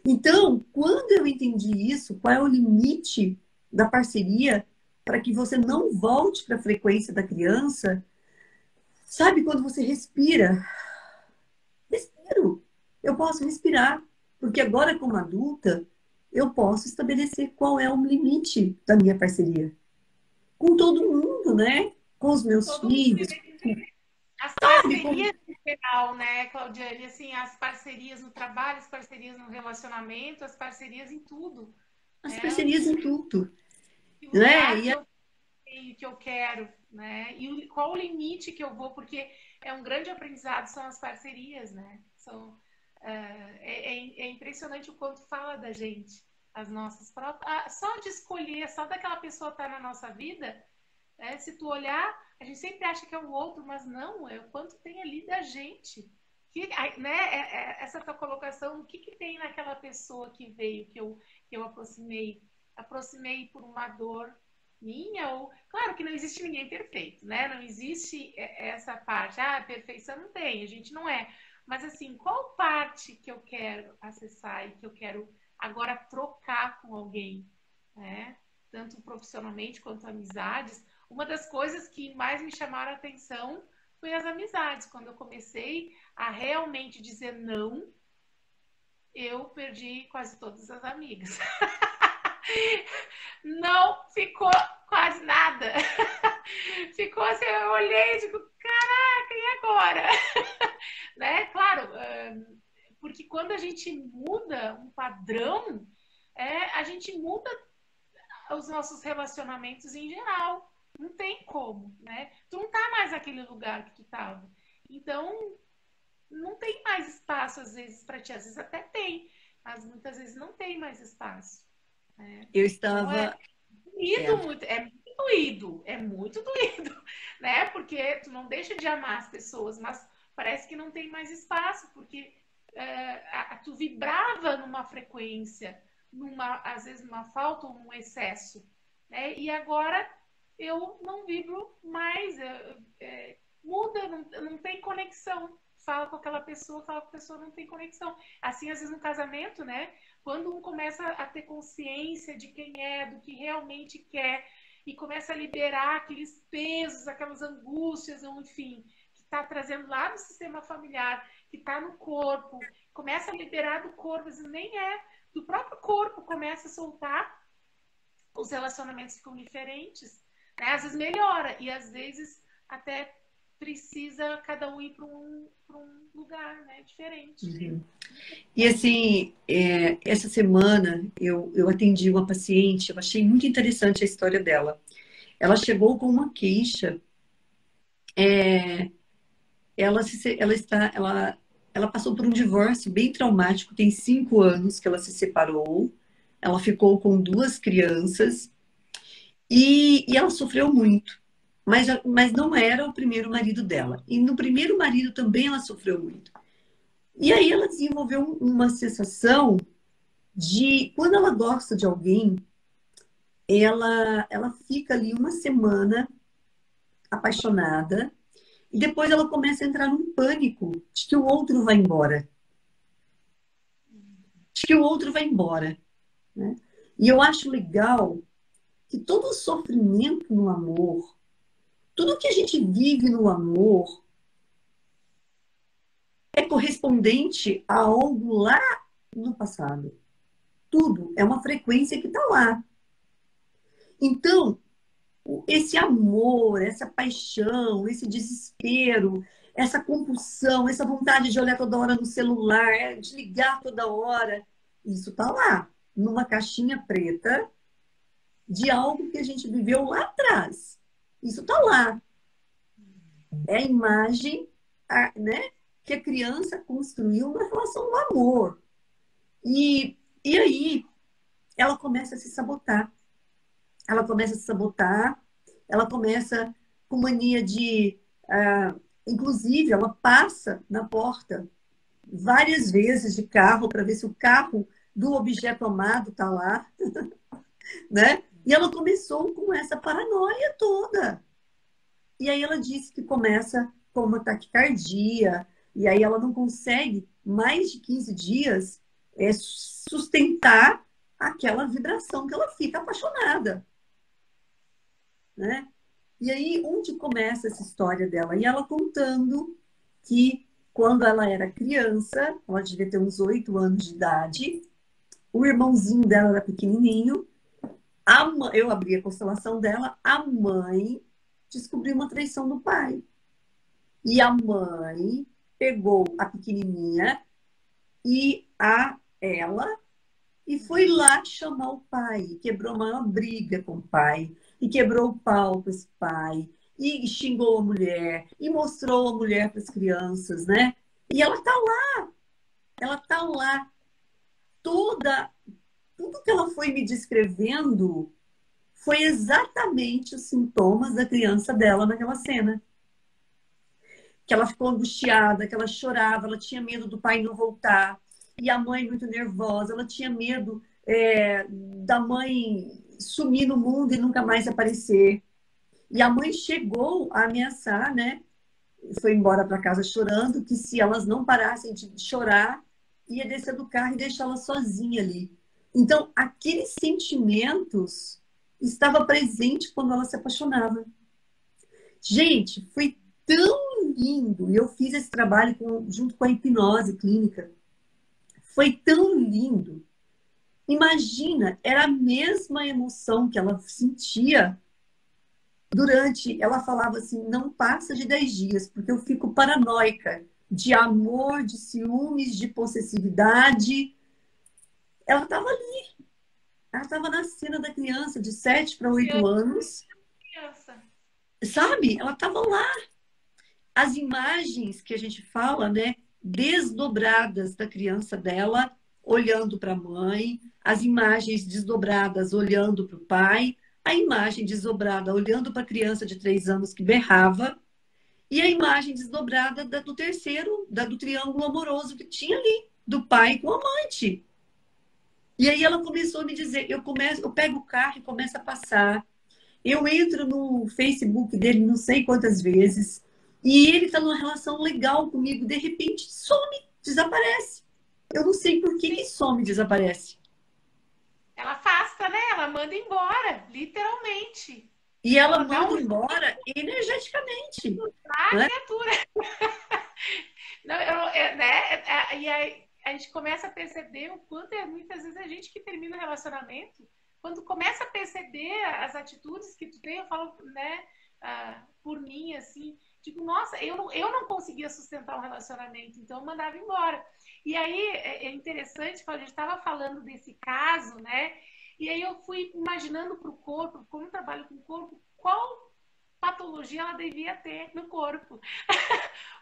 Então, quando eu entendi isso, qual é o limite da parceria para que você não volte para a frequência da criança, sabe quando você respira? Respiro. Eu posso respirar, porque agora, como adulta, eu posso estabelecer qual é o limite da minha parceria. Com todo mundo, né? Com os meus Todo mundo. filhos, As sabe? Com parcerias em geral, né, Claudiane? Assim, as parcerias no trabalho, as parcerias no relacionamento, as parcerias em tudo. as Né? parcerias em tudo, Que né? lugar que eu tenho, que eu quero, né? E qual o limite que eu vou, porque é um grande aprendizado, são as parcerias, né? É impressionante o quanto fala da gente, as nossas próprias. Só de escolher, só daquela pessoa estar na nossa vida, se tu olhar, a gente sempre acha que é o outro, mas não, é o quanto tem ali da gente. né, essa tua colocação, o que tem naquela pessoa que veio, que eu aproximei? Aproximei por uma dor minha? Ou, claro que não existe ninguém perfeito, né? Não existe essa parte. Ah, perfeição não tem, a gente não é. Mas assim, qual parte que eu quero acessar e que eu quero agora trocar com alguém, né? Tanto profissionalmente quanto amizades. Uma das coisas que mais me chamaram a atenção foi as amizades. Quando eu comecei a realmente dizer não, eu perdi quase todas as amigas. Não ficou quase nada. Ficou assim, eu olhei e digo, caraca, e agora? Né? Claro, porque quando a gente muda um padrão, a gente muda os nossos relacionamentos em geral. Não tem como, né? Tu não tá mais naquele lugar que tu tava. Então, não tem mais espaço, às vezes, para ti. Às vezes até tem, mas muitas vezes não tem mais espaço. Né? Eu Então, estava... é muito doído, né? Porque tu não deixa de amar as pessoas, mas parece que não tem mais espaço, porque tu vibrava numa frequência, às vezes numa falta ou num excesso, né? E agora eu não vibro mais, muda, não tem conexão. Fala com aquela pessoa, fala com a pessoa, não tem conexão. Assim, às vezes no casamento, né? Quando um começa a ter consciência de quem é, do que realmente quer, e começa a liberar aqueles pesos, aquelas angústias, ou enfim, que está trazendo lá no sistema familiar, que está no corpo, começa a liberar do corpo, às vezes nem do próprio corpo, começa a soltar, os relacionamentos ficam diferentes, né? Às vezes melhora, e às vezes até precisa cada um ir para um lugar, né, diferente. Uhum. E assim, essa semana eu atendi uma paciente, eu achei muito interessante a história dela. Ela chegou com uma queixa, ela passou por um divórcio bem traumático, tem 5 anos que ela se separou, ela ficou com 2 crianças e ela sofreu muito. Mas não era o primeiro marido dela. E no primeiro marido também ela sofreu muito. E aí ela desenvolveu uma sensação de, quando ela gosta de alguém, ela fica ali uma semana apaixonada e depois ela começa a entrar num pânico de que o outro vai embora. De que o outro vai embora. Né? E eu acho legal que todo o sofrimento no amor, tudo que a gente vive no amor, é correspondente a algo lá no passado. Tudo é uma frequência que está lá. Então, esse amor, essa paixão, esse desespero, essa compulsão, essa vontade de olhar toda hora no celular, de ligar toda hora, isso está lá, numa caixinha preta de algo que a gente viveu lá atrás. Isso está lá. É a imagem, né, que a criança construiu na relação do amor. E aí ela começa a se sabotar. Ela começa a se sabotar, ela começa com mania de... inclusive, ela passa na porta várias vezes de carro para ver se o carro do objeto amado está lá, né? E ela começou com essa paranoia toda. E aí ela disse que começa com uma taquicardia, e aí ela não consegue, mais de 15 dias, sustentar aquela vibração que ela fica apaixonada. Né? E aí, onde começa essa história dela? E ela contando que quando ela era criança, ela devia ter uns 8 anos de idade, o irmãozinho dela era pequenininho, eu abri a constelação dela, a mãe descobriu uma traição do pai. E a mãe pegou a pequenininha e ela e foi lá chamar o pai, quebrou uma briga com o pai, e quebrou o pau com esse pai, e xingou a mulher, e mostrou a mulher para as crianças, né? E ela tá lá, tudo que ela foi me descrevendo foi exatamente os sintomas da criança dela naquela cena. que ela ficou angustiada, que ela chorava, ela tinha medo do pai não voltar, e a mãe muito nervosa, ela tinha medo da mãe sumir no mundo e nunca mais aparecer. E a mãe chegou a ameaçar, né? Foi embora para casa chorando, que se elas não parassem de chorar, ia descer do carro e deixá-la sozinha ali. Então, aqueles sentimentos estavam presentes quando ela se apaixonava. Gente, foi tão lindo. E eu fiz esse trabalho junto com a hipnose clínica. Foi tão lindo. Imagina, era a mesma emoção que ela sentia durante. Ela falava assim: não passa de 10 dias, porque eu fico paranoica de amor, de ciúmes, de possessividade. Ela estava ali. Ela estava na cena da criança de 7 para 8 anos. Criança. Sabe? Ela estava lá. As imagens que a gente fala, né? Desdobradas da criança dela, olhando para a mãe, as imagens desdobradas olhando para o pai, a imagem desdobrada olhando para a criança de 3 anos que berrava, e a imagem desdobrada do terceiro, do triângulo amoroso que tinha ali, do pai com a amante. E aí ela começou a me dizer, eu pego o carro e começo a passar. Eu entro no Facebook dele não sei quantas vezes, e ele está numa relação legal comigo, de repente some, desaparece. Eu não sei por que some e desaparece. Ela afasta, né? Ela manda embora, literalmente. E ela manda embora energeticamente. A Né? criatura. Não, né? E aí a gente começa a perceber o quanto é muitas vezes a gente que termina o relacionamento, quando começa a perceber as atitudes que tu tem, eu falo, né, por mim, assim, digo, nossa, eu não conseguia sustentar um relacionamento, então eu mandava embora. E aí é interessante, quando a gente estava falando desse caso, né, e aí eu fui imaginando para o corpo, como eu trabalho com o corpo, qual patologia ela devia ter no corpo.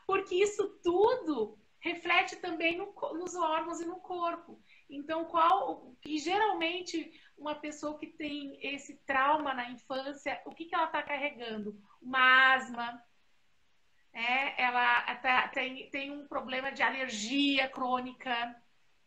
Porque isso tudo reflete também nos órgãos e no corpo. Então, e geralmente uma pessoa que tem esse trauma na infância, o que ela está carregando? Uma asma, ela tem um problema de alergia crônica,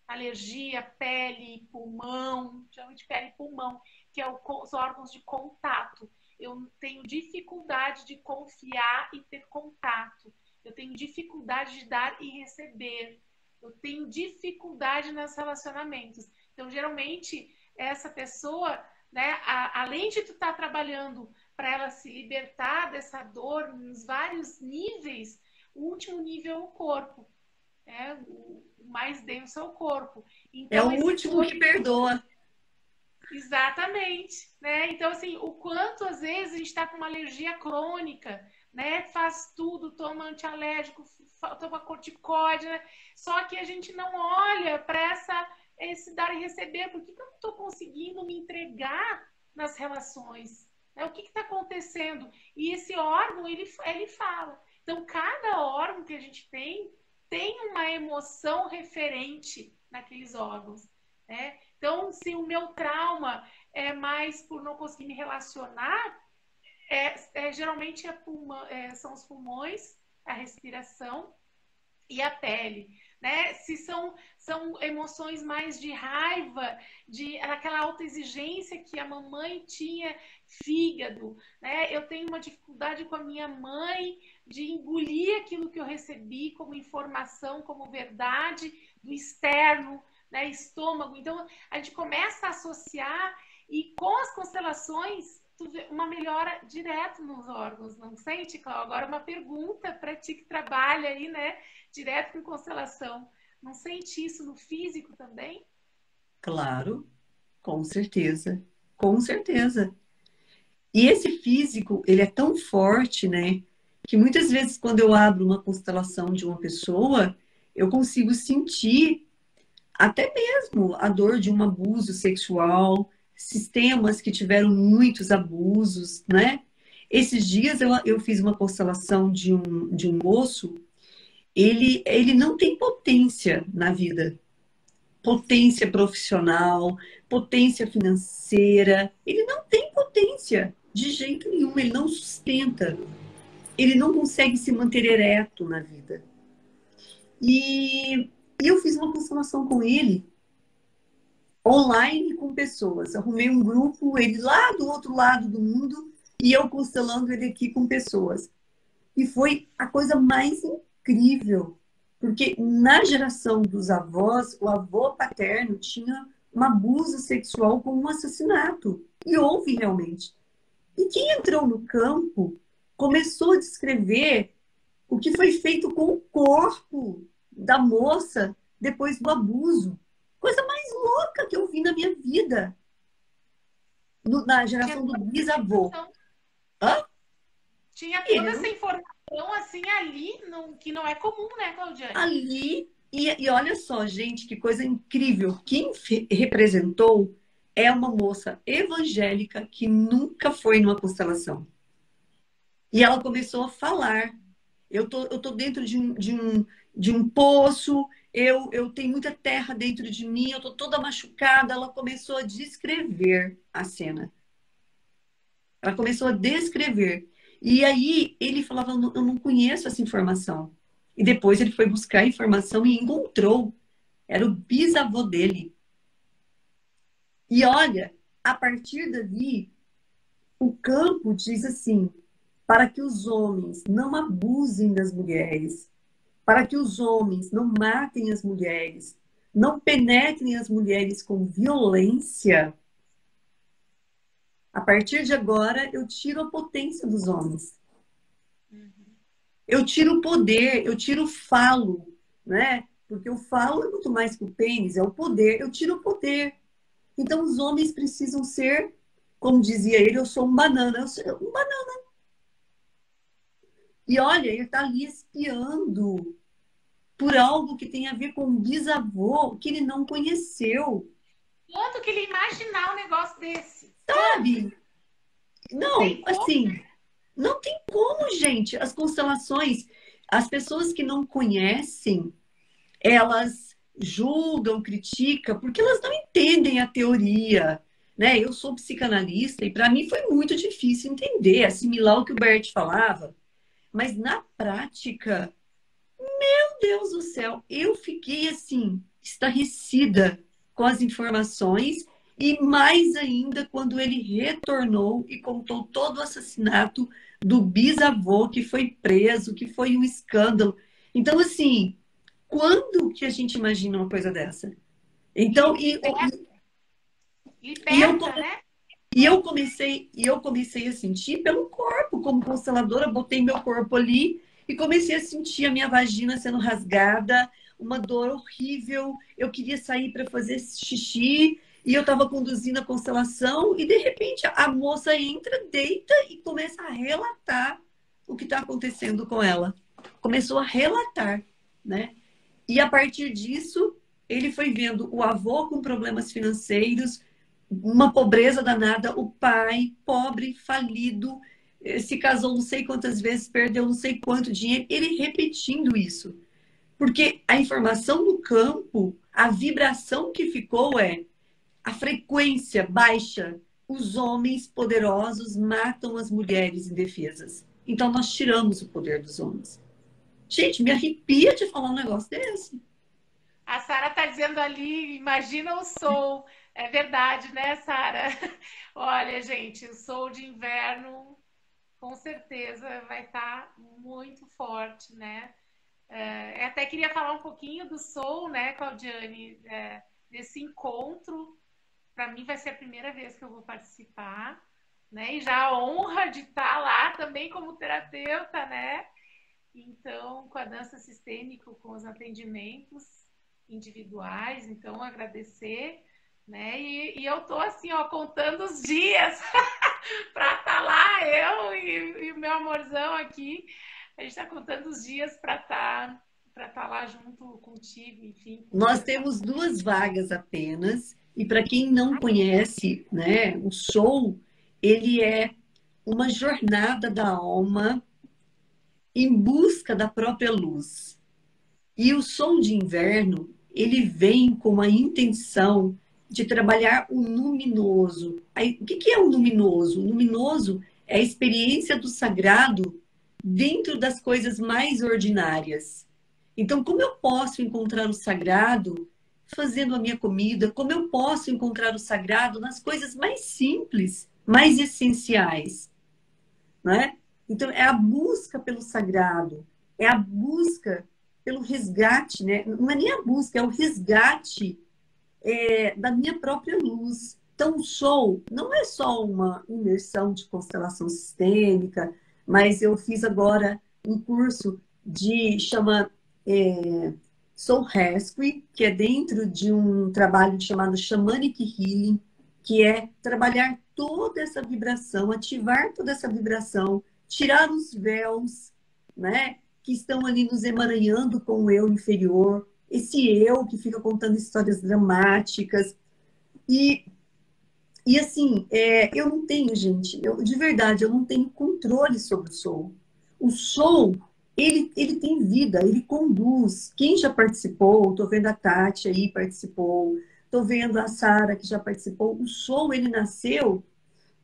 alergia, pele, pulmão, chamamos de pele e pulmão, que é os órgãos de contato. Eu tenho dificuldade de confiar e ter contato. Eu tenho dificuldade de dar e receber. Eu tenho dificuldade nos relacionamentos. Então, geralmente, essa pessoa, né, além de tu estar trabalhando para ela se libertar dessa dor nos vários níveis, o último nível é o corpo. O mais denso é o corpo. Então, é o último que perdoa. Exatamente, né? Então, assim, o quanto às vezes a gente está com uma alergia crônica, né? Faz tudo, toma antialérgico, toma corticóide, né? Só que a gente não olha para esse dar e receber. Por que eu não estou conseguindo me entregar nas relações? Né? O que está acontecendo? E esse órgão, ele fala. Então, cada órgão que a gente tem uma emoção referente naqueles órgãos, né? Então, se o meu trauma é mais por não conseguir me relacionar, geralmente são os pulmões, a respiração e a pele, né? Se são emoções mais de raiva, aquela autoexigência que a mamãe tinha, fígado, né? Eu tenho uma dificuldade com a minha mãe de engolir aquilo que eu recebi como informação, como verdade do externo, né? Estômago. Então, a gente começa a associar e com as constelações tu vê uma melhora direto nos órgãos, não sente, Cláudia? Agora uma pergunta para ti que trabalha aí, né? Direto com constelação. Não sente isso no físico também? Claro, com certeza. Com certeza. E esse físico, ele é tão forte, né? Que muitas vezes, quando eu abro uma constelação de uma pessoa, eu consigo sentir até mesmo a dor de um abuso sexual, sistemas que tiveram muitos abusos, né? Esses dias eu fiz uma constelação de um moço, ele não tem potência na vida, potência profissional, potência financeira, ele não tem potência de jeito nenhum, ele não sustenta. ele não consegue se manter ereto na vida. E eu fiz uma constelação com ele, online com pessoas. Arrumei um grupo, ele lá do outro lado do mundo, e eu constelando ele aqui com pessoas. E foi a coisa mais incrível, porque na geração dos avós, o avô paterno tinha um abuso sexual como um assassinato. E houve realmente. E quem entrou no campo começou a descrever o que foi feito com o corpo da moça depois do abuso. Coisa mais louca que eu vi na minha vida. Na geração do bisavô. Hã? Tinha toda essa informação assim ali, que não é comum, né, Claudiane? Ali, e olha só, gente, que coisa incrível. Quem representou é uma moça evangélica que nunca foi numa constelação. E ela começou a falar. Eu tô dentro de um poço, eu tenho muita terra dentro de mim, eu tô toda machucada. Ela começou a descrever a cena. Ela começou a descrever. E aí ele falava, eu não conheço essa informação. E depois ele foi buscar a informação e encontrou. Era o bisavô dele. E olha, a partir dali, o campo diz assim, para que os homens não abusem das mulheres, para que os homens não matem as mulheres, não penetrem as mulheres com violência. A partir de agora, eu tiro a potência dos homens. Eu tiro o poder, eu tiro o falo, né? Porque o falo é muito mais que o pênis, é o poder. Eu tiro o poder. Então, os homens precisam ser, como dizia ele, eu sou um banana. Eu sou um banana. E olha, ele está ali espiando por algo que tem a ver com um bisavô que ele não conheceu. Quanto que ele imaginar um negócio desse? Sabe? Não, assim, não tem como, gente. As constelações, as pessoas que não conhecem, elas julgam, criticam, porque elas não entendem a teoria, né? Eu sou psicanalista e para mim foi muito difícil entender, assimilar o que o Bert falava. Mas na prática, meu Deus do céu, eu fiquei assim, estarrecida com as informações e mais ainda quando ele retornou e contou todo o assassinato do bisavô que foi preso, que foi um escândalo. Então, assim, quando que a gente imagina uma coisa dessa? Então, liberta, né? E eu comecei a sentir pelo corpo, como consteladora, botei meu corpo ali e comecei a sentir a minha vagina sendo rasgada, uma dor horrível. Eu queria sair para fazer xixi e eu estava conduzindo a constelação e de repente a moça entra, deita e começa a relatar o que está acontecendo com ela. Começou a relatar, né? E a partir disso, ele foi vendo o avô com problemas financeiros, uma pobreza danada, o pai, pobre, falido, se casou não sei quantas vezes, perdeu não sei quanto dinheiro, ele repetindo isso. Porque a informação do campo, a vibração que ficou é a frequência baixa. Os homens poderosos matam as mulheres indefesas. Então nós tiramos o poder dos homens. Gente, me arrepia de falar um negócio desse. A Sara está dizendo ali, imagina o sol. É verdade, né, Sara? Olha, gente, o sol de inverno com certeza vai estar muito forte, né? Até queria falar um pouquinho do sol, né, Claudiane? Desse encontro. Para mim vai ser a primeira vez que eu vou participar, né? E já a honra de estar lá também como terapeuta, né? Então, com a dança sistêmica, com os atendimentos individuais, então agradecer, né? E eu tô assim, ó, contando os dias para estar lá, eu e o meu amorzão aqui, a gente está contando os dias para estar lá junto contigo, enfim. Nós temos 2 vagas apenas, e para quem não conhece, né, o show, ele é uma jornada da alma em busca da própria luz. E o som de inverno, ele vem com a intenção de trabalhar o luminoso. Aí, o que é o luminoso? O luminoso é a experiência do sagrado dentro das coisas mais ordinárias. Então, como eu posso encontrar o sagrado fazendo a minha comida? Como eu posso encontrar o sagrado nas coisas mais simples, mais essenciais, né? Então, é a busca pelo sagrado, é a busca pelo resgate, né? Não é nem a busca, é o resgate da minha própria luz. Então, o show não é só uma imersão de constelação sistêmica, mas eu fiz agora um curso chama Soul Rescue, que é dentro de um trabalho chamado Shamanic Healing, que é trabalhar toda essa vibração, ativar toda essa vibração, tirar os véus, né, que estão ali nos emaranhando com o eu inferior, esse eu que fica contando histórias dramáticas. E assim, eu não tenho, gente, de verdade, eu não tenho controle sobre o soul. O soul, ele tem vida, ele conduz. Quem já participou, estou vendo a Tati aí participou, estou vendo a Sara que já participou. O soul, ele nasceu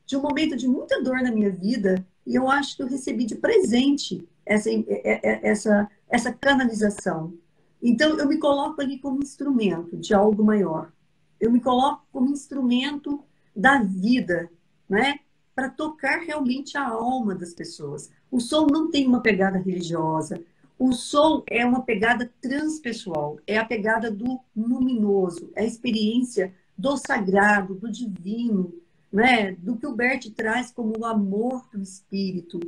de um momento de muita dor na minha vida e eu acho que eu recebi de presente essa canalização. Então, eu me coloco ali como instrumento de algo maior. Eu me coloco como instrumento da vida, né? Para tocar realmente a alma das pessoas. O som não tem uma pegada religiosa. O som é uma pegada transpessoal. É a pegada do luminoso. É a experiência do sagrado, do divino, né? Do que o Bert traz como o amor do espírito.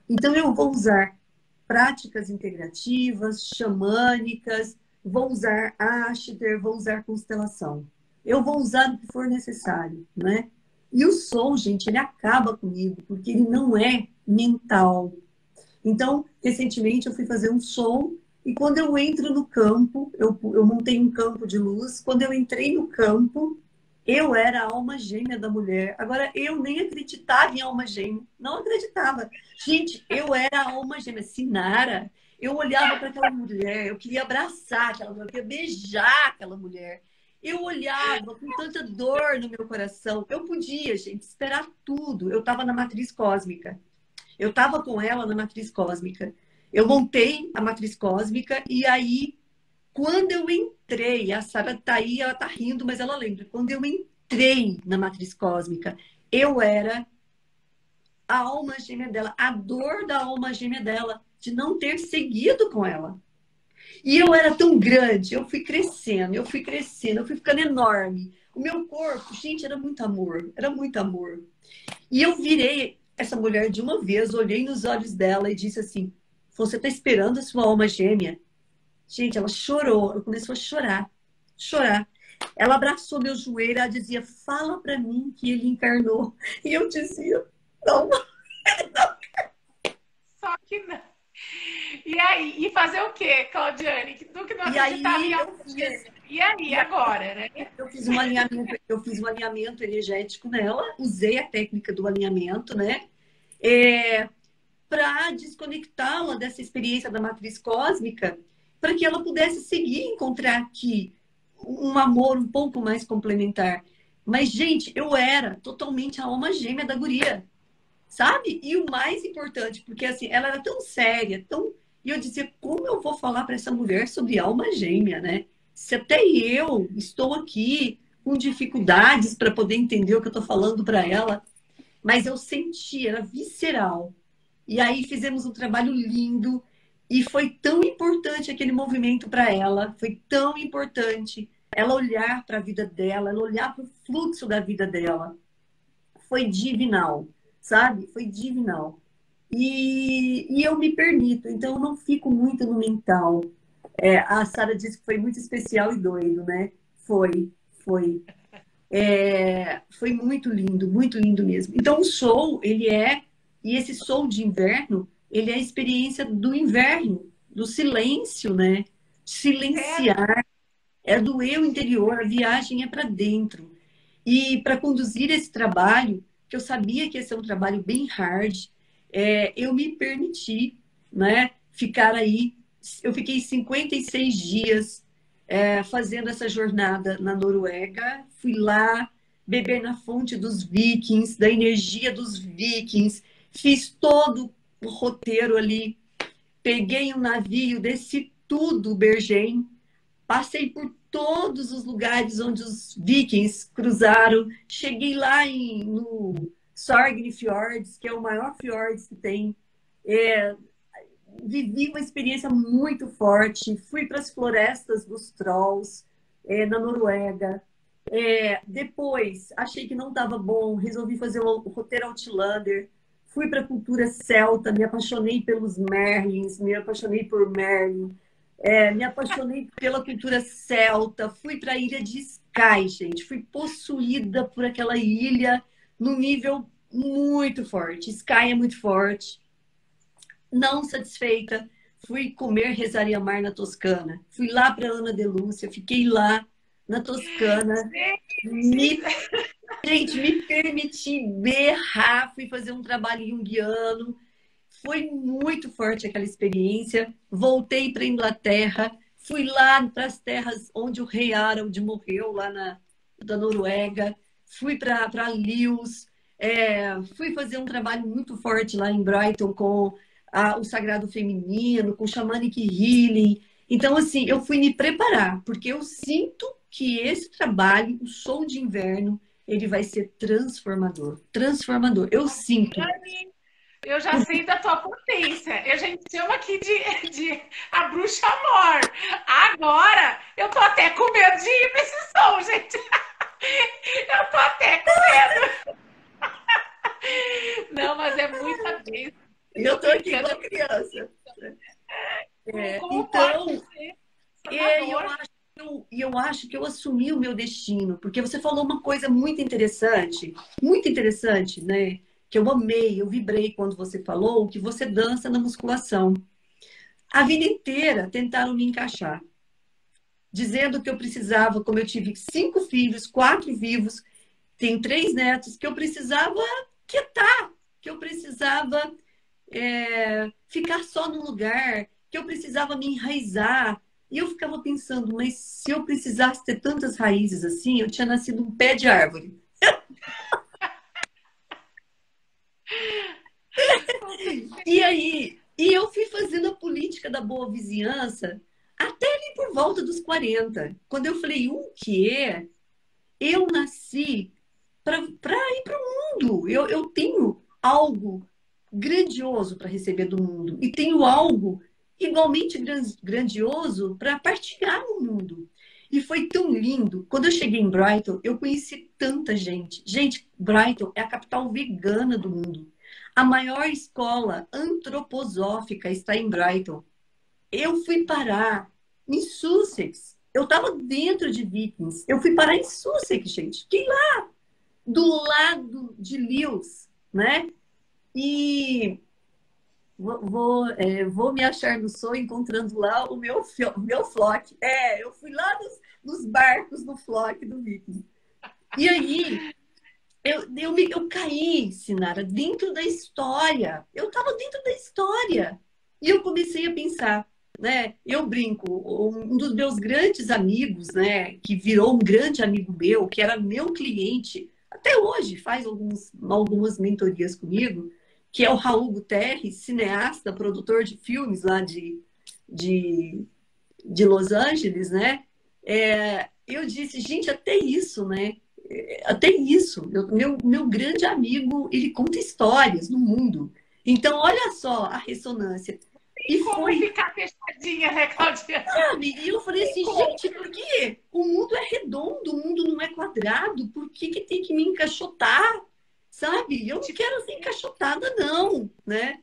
Então, eu vou usar práticas integrativas, xamânicas, vou usar ashtar, vou usar constelação. Eu vou usar o que for necessário, né? E o som, gente, ele acaba comigo, porque ele não é mental. Então, recentemente eu fui fazer um som e quando eu entro no campo, eu montei um campo de luz, quando eu entrei no campo, eu era a alma gêmea da mulher. Agora, eu nem acreditava em alma gêmea. Não acreditava. Gente, eu era a alma gêmea. Sinara, eu olhava para aquela mulher, eu queria abraçar aquela mulher, eu queria beijar aquela mulher. Eu olhava com tanta dor no meu coração. Eu podia, gente, esperar tudo. Eu estava na matriz cósmica. Eu estava com ela na matriz cósmica. Eu montei a matriz cósmica e aí quando eu entrei, a Sara tá aí, ela tá rindo, mas ela lembra. Quando eu entrei na matriz cósmica, eu era a alma gêmea dela, a dor da alma gêmea dela, de não ter seguido com ela. E eu era tão grande, eu fui crescendo, eu fui ficando enorme. O meu corpo, gente, era muito amor, era muito amor. E eu virei essa mulher de uma vez, olhei nos olhos dela e disse assim: você tá esperando a sua alma gêmea? Gente, ela chorou, ela começou a chorar, chorar. Ela abraçou meu joelho, ela dizia: fala para mim que ele encarnou. E eu dizia: não, ele não. Só que não. E aí, e fazer o quê, Claudiane? Tu que não E aí acreditava em eu algo. fiz, E aí, agora, né? eu fiz um alinhamento energético nela, usei a técnica do alinhamento, né? Para desconectá-la dessa experiência da matriz cósmica, para que ela pudesse seguir e encontrar aqui um amor um pouco mais complementar. Mas, gente, eu era totalmente a alma gêmea da guria, sabe? E o mais importante, porque assim, ela era tão séria, tão... E eu dizia: como eu vou falar para essa mulher sobre alma gêmea, né? Se até eu estou aqui com dificuldades para poder entender o que eu estou falando para ela, mas eu senti, era visceral. E aí fizemos um trabalho lindo e foi tão importante aquele movimento para ela, foi tão importante ela olhar para a vida dela, ela olhar para o fluxo da vida dela. Foi divinal, sabe? Foi divinal. E eu me permito, então eu não fico muito no mental. A Sara disse que foi muito especial e doido, né? Foi, foi. Foi muito lindo mesmo. Então, o show, e esse show de inverno, ele é a experiência do inverno, do silêncio, né? Silenciar, é do eu interior, a viagem é para dentro. E para conduzir esse trabalho, que eu sabia que ia ser um trabalho bem hard, eu me permiti, né, ficar aí. Eu fiquei 56 dias fazendo essa jornada na Noruega. Fui lá beber na fonte dos vikings, da energia dos vikings. Fiz todo o roteiro ali. Peguei um navio, desci tudo, Bergen, passei por todos os lugares onde os vikings cruzaram. Cheguei lá no Sorgne Fjords, que é o maior fjords que tem. É, vivi uma experiência muito forte. Fui para as florestas dos Trolls, na Noruega. Depois, achei que não estava bom, resolvi fazer o roteiro Outlander. Fui para a cultura celta, me apaixonei pelos Merlins, me apaixonei por Merlin. Me apaixonei pela cultura celta, fui para a ilha de Skye, gente. Fui possuída por aquela ilha num nível muito forte. Skye é muito forte. Não satisfeita, fui comer, rezar e amar na Toscana. Fui lá para Ana de Lúcia, fiquei lá na Toscana. Gente, me permiti berrar, fui fazer um trabalho junguiano. Foi muito forte aquela experiência. Voltei para a Inglaterra, fui lá para as terras onde o rei Harald morreu, da Noruega. Fui para Lewes, fui fazer um trabalho muito forte lá em Brighton com o Sagrado Feminino, com o Shamanic Healing. Então, assim, eu fui me preparar, porque eu sinto que esse trabalho, o Sol de Inverno, ele vai ser transformador. Transformador. Eu sinto. Eu já sei da tua potência. A gente chama aqui de a bruxa mor. Agora, eu tô até com medo de ir pra esse som, gente. Eu tô até com medo. Não, mas é muita vez. Eu tô aqui com a criança. Então, eu acho que eu assumi o meu destino, porque você falou uma coisa muito interessante, né? Que eu amei, eu vibrei quando você falou que você dança na musculação. A vida inteira tentaram me encaixar, dizendo que eu precisava, como eu tive 5 filhos, 4 vivos, tenho 3 netos, que eu precisava quietar, que eu precisava ficar só num lugar, que eu precisava me enraizar. E eu ficava pensando, mas se eu precisasse ter tantas raízes assim, eu tinha nascido um pé de árvore. E eu fui fazendo a política da boa vizinhança até ali por volta dos 40. Quando eu falei, o quê? Eu nasci para ir para o mundo. Eu tenho algo grandioso para receber do mundo. E tenho algo igualmente grandioso para partilhar no mundo. E foi tão lindo. Quando eu cheguei em Brighton, eu conheci tanta gente. Gente, Brighton é a capital vegana do mundo. A maior escola antroposófica está em Brighton. Eu fui parar em Sussex. Eu estava dentro de Vikings. Eu fui parar em Sussex, gente. Fiquei lá, do lado de Lewes, né? E vou me achar no sonho encontrando lá o meu flock. Eu fui lá nos barcos do flock do Viking. E aí, eu caí, Sinara, dentro da história. Eu estava dentro da história. E eu comecei a pensar, né? Eu brinco, um dos meus grandes amigos, né? Que virou um grande amigo meu, que era meu cliente, até hoje faz algumas mentorias comigo, que é o Raul Guterres, cineasta, produtor de filmes lá de Los Angeles, né? Eu disse, gente, até isso, né? Até isso. Meu grande amigo, ele conta histórias do mundo. Então, olha só a ressonância. E como ficar fechadinha, né, Claudinha? Sabe? E eu falei assim, gente, por que o mundo é redondo, o mundo não é quadrado? Por que tem que me encaixotar? Sabe? Eu não quero ser encaixotada, não, né?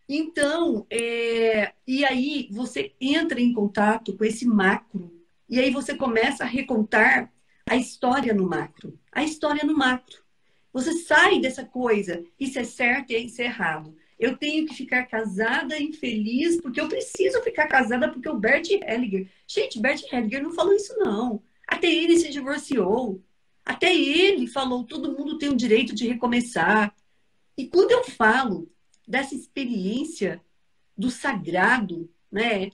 Então, e aí você entra em contato com esse macro, e aí você começa a recontar a história no macro. A história no macro. Você sai dessa coisa, isso é certo e isso é errado. Eu tenho que ficar casada e infeliz porque eu preciso ficar casada porque o Bert Hellinger... Gente, Bert Hellinger não falou isso, não. Até ele se divorciou. Até ele falou, todo mundo tem o direito de recomeçar. E quando eu falo dessa experiência do sagrado, né,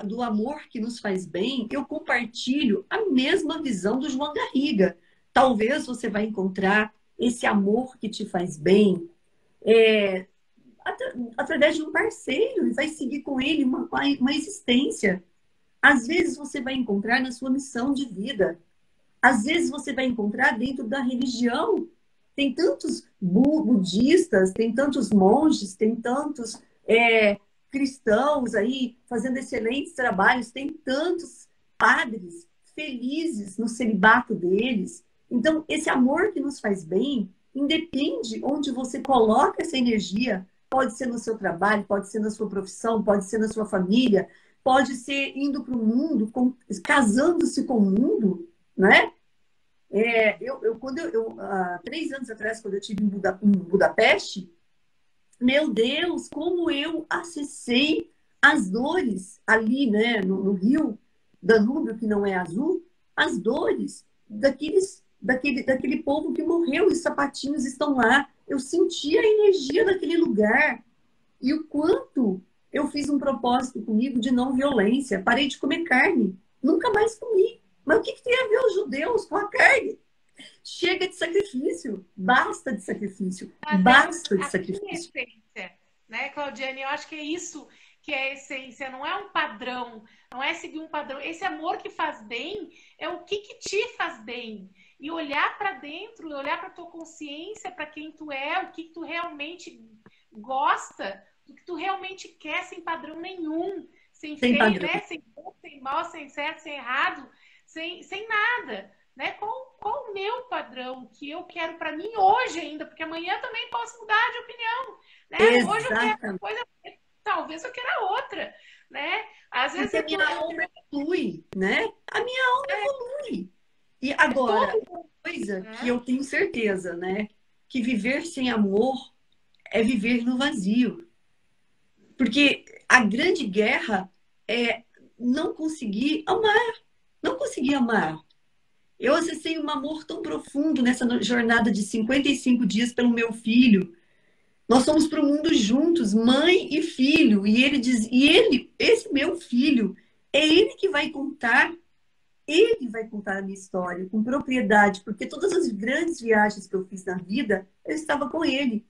do amor que nos faz bem, eu compartilho a mesma visão do João Garriga. Talvez você vai encontrar esse amor que te faz bem através de um parceiro e vai seguir com ele uma existência. Às vezes você vai encontrar na sua missão de vida. Às vezes você vai encontrar dentro da religião. Tem tantos budistas, tem tantos monges, tem tantos cristãos aí fazendo excelentes trabalhos, tem tantos padres felizes no celibato deles. Então, esse amor que nos faz bem, independe onde você coloca essa energia, pode ser no seu trabalho, pode ser na sua profissão, pode ser na sua família, pode ser indo para o mundo, casando-se com o mundo, né? Há 3 anos atrás, quando eu estive em Budapeste, meu Deus, como eu acessei as dores ali, né, no rio Danúbio, que não é azul, as dores daquele povo que morreu, os sapatinhos estão lá. Eu senti a energia daquele lugar e o quanto eu fiz um propósito comigo de não violência. Parei de comer carne, nunca mais comi. Mas o que tem a ver os judeus com a carne? Chega de sacrifício, basta de sacrifício, basta de sacrifício. Essência, né, Claudiane? Eu acho que é isso que é a essência, não é um padrão, não é seguir um padrão. Esse amor que faz bem é o que te faz bem. E olhar para dentro, olhar para tua consciência, para quem tu é, o que tu realmente gosta, o que tu realmente quer, sem padrão nenhum, sem feio, né? Sem bom, sem mal, sem certo, sem errado, sem nada. Né? Qual o meu padrão que eu quero para mim hoje ainda? Porque amanhã também posso mudar de opinião. Né? Hoje eu quero uma coisa, talvez eu queira outra. Né? Às vezes porque a minha alma evolui, né? A minha alma evolui. E agora, uma coisa que eu tenho certeza, né? Que viver sem amor é viver no vazio. Porque a grande guerra é não conseguir amar. Não conseguir amar. Eu acessei um amor tão profundo nessa jornada de 55 dias pelo meu filho. Nós fomos para o mundo juntos, mãe e filho. E ele diz, esse meu filho, é ele vai contar a minha história com propriedade, porque todas as grandes viagens que eu fiz na vida, eu estava com ele.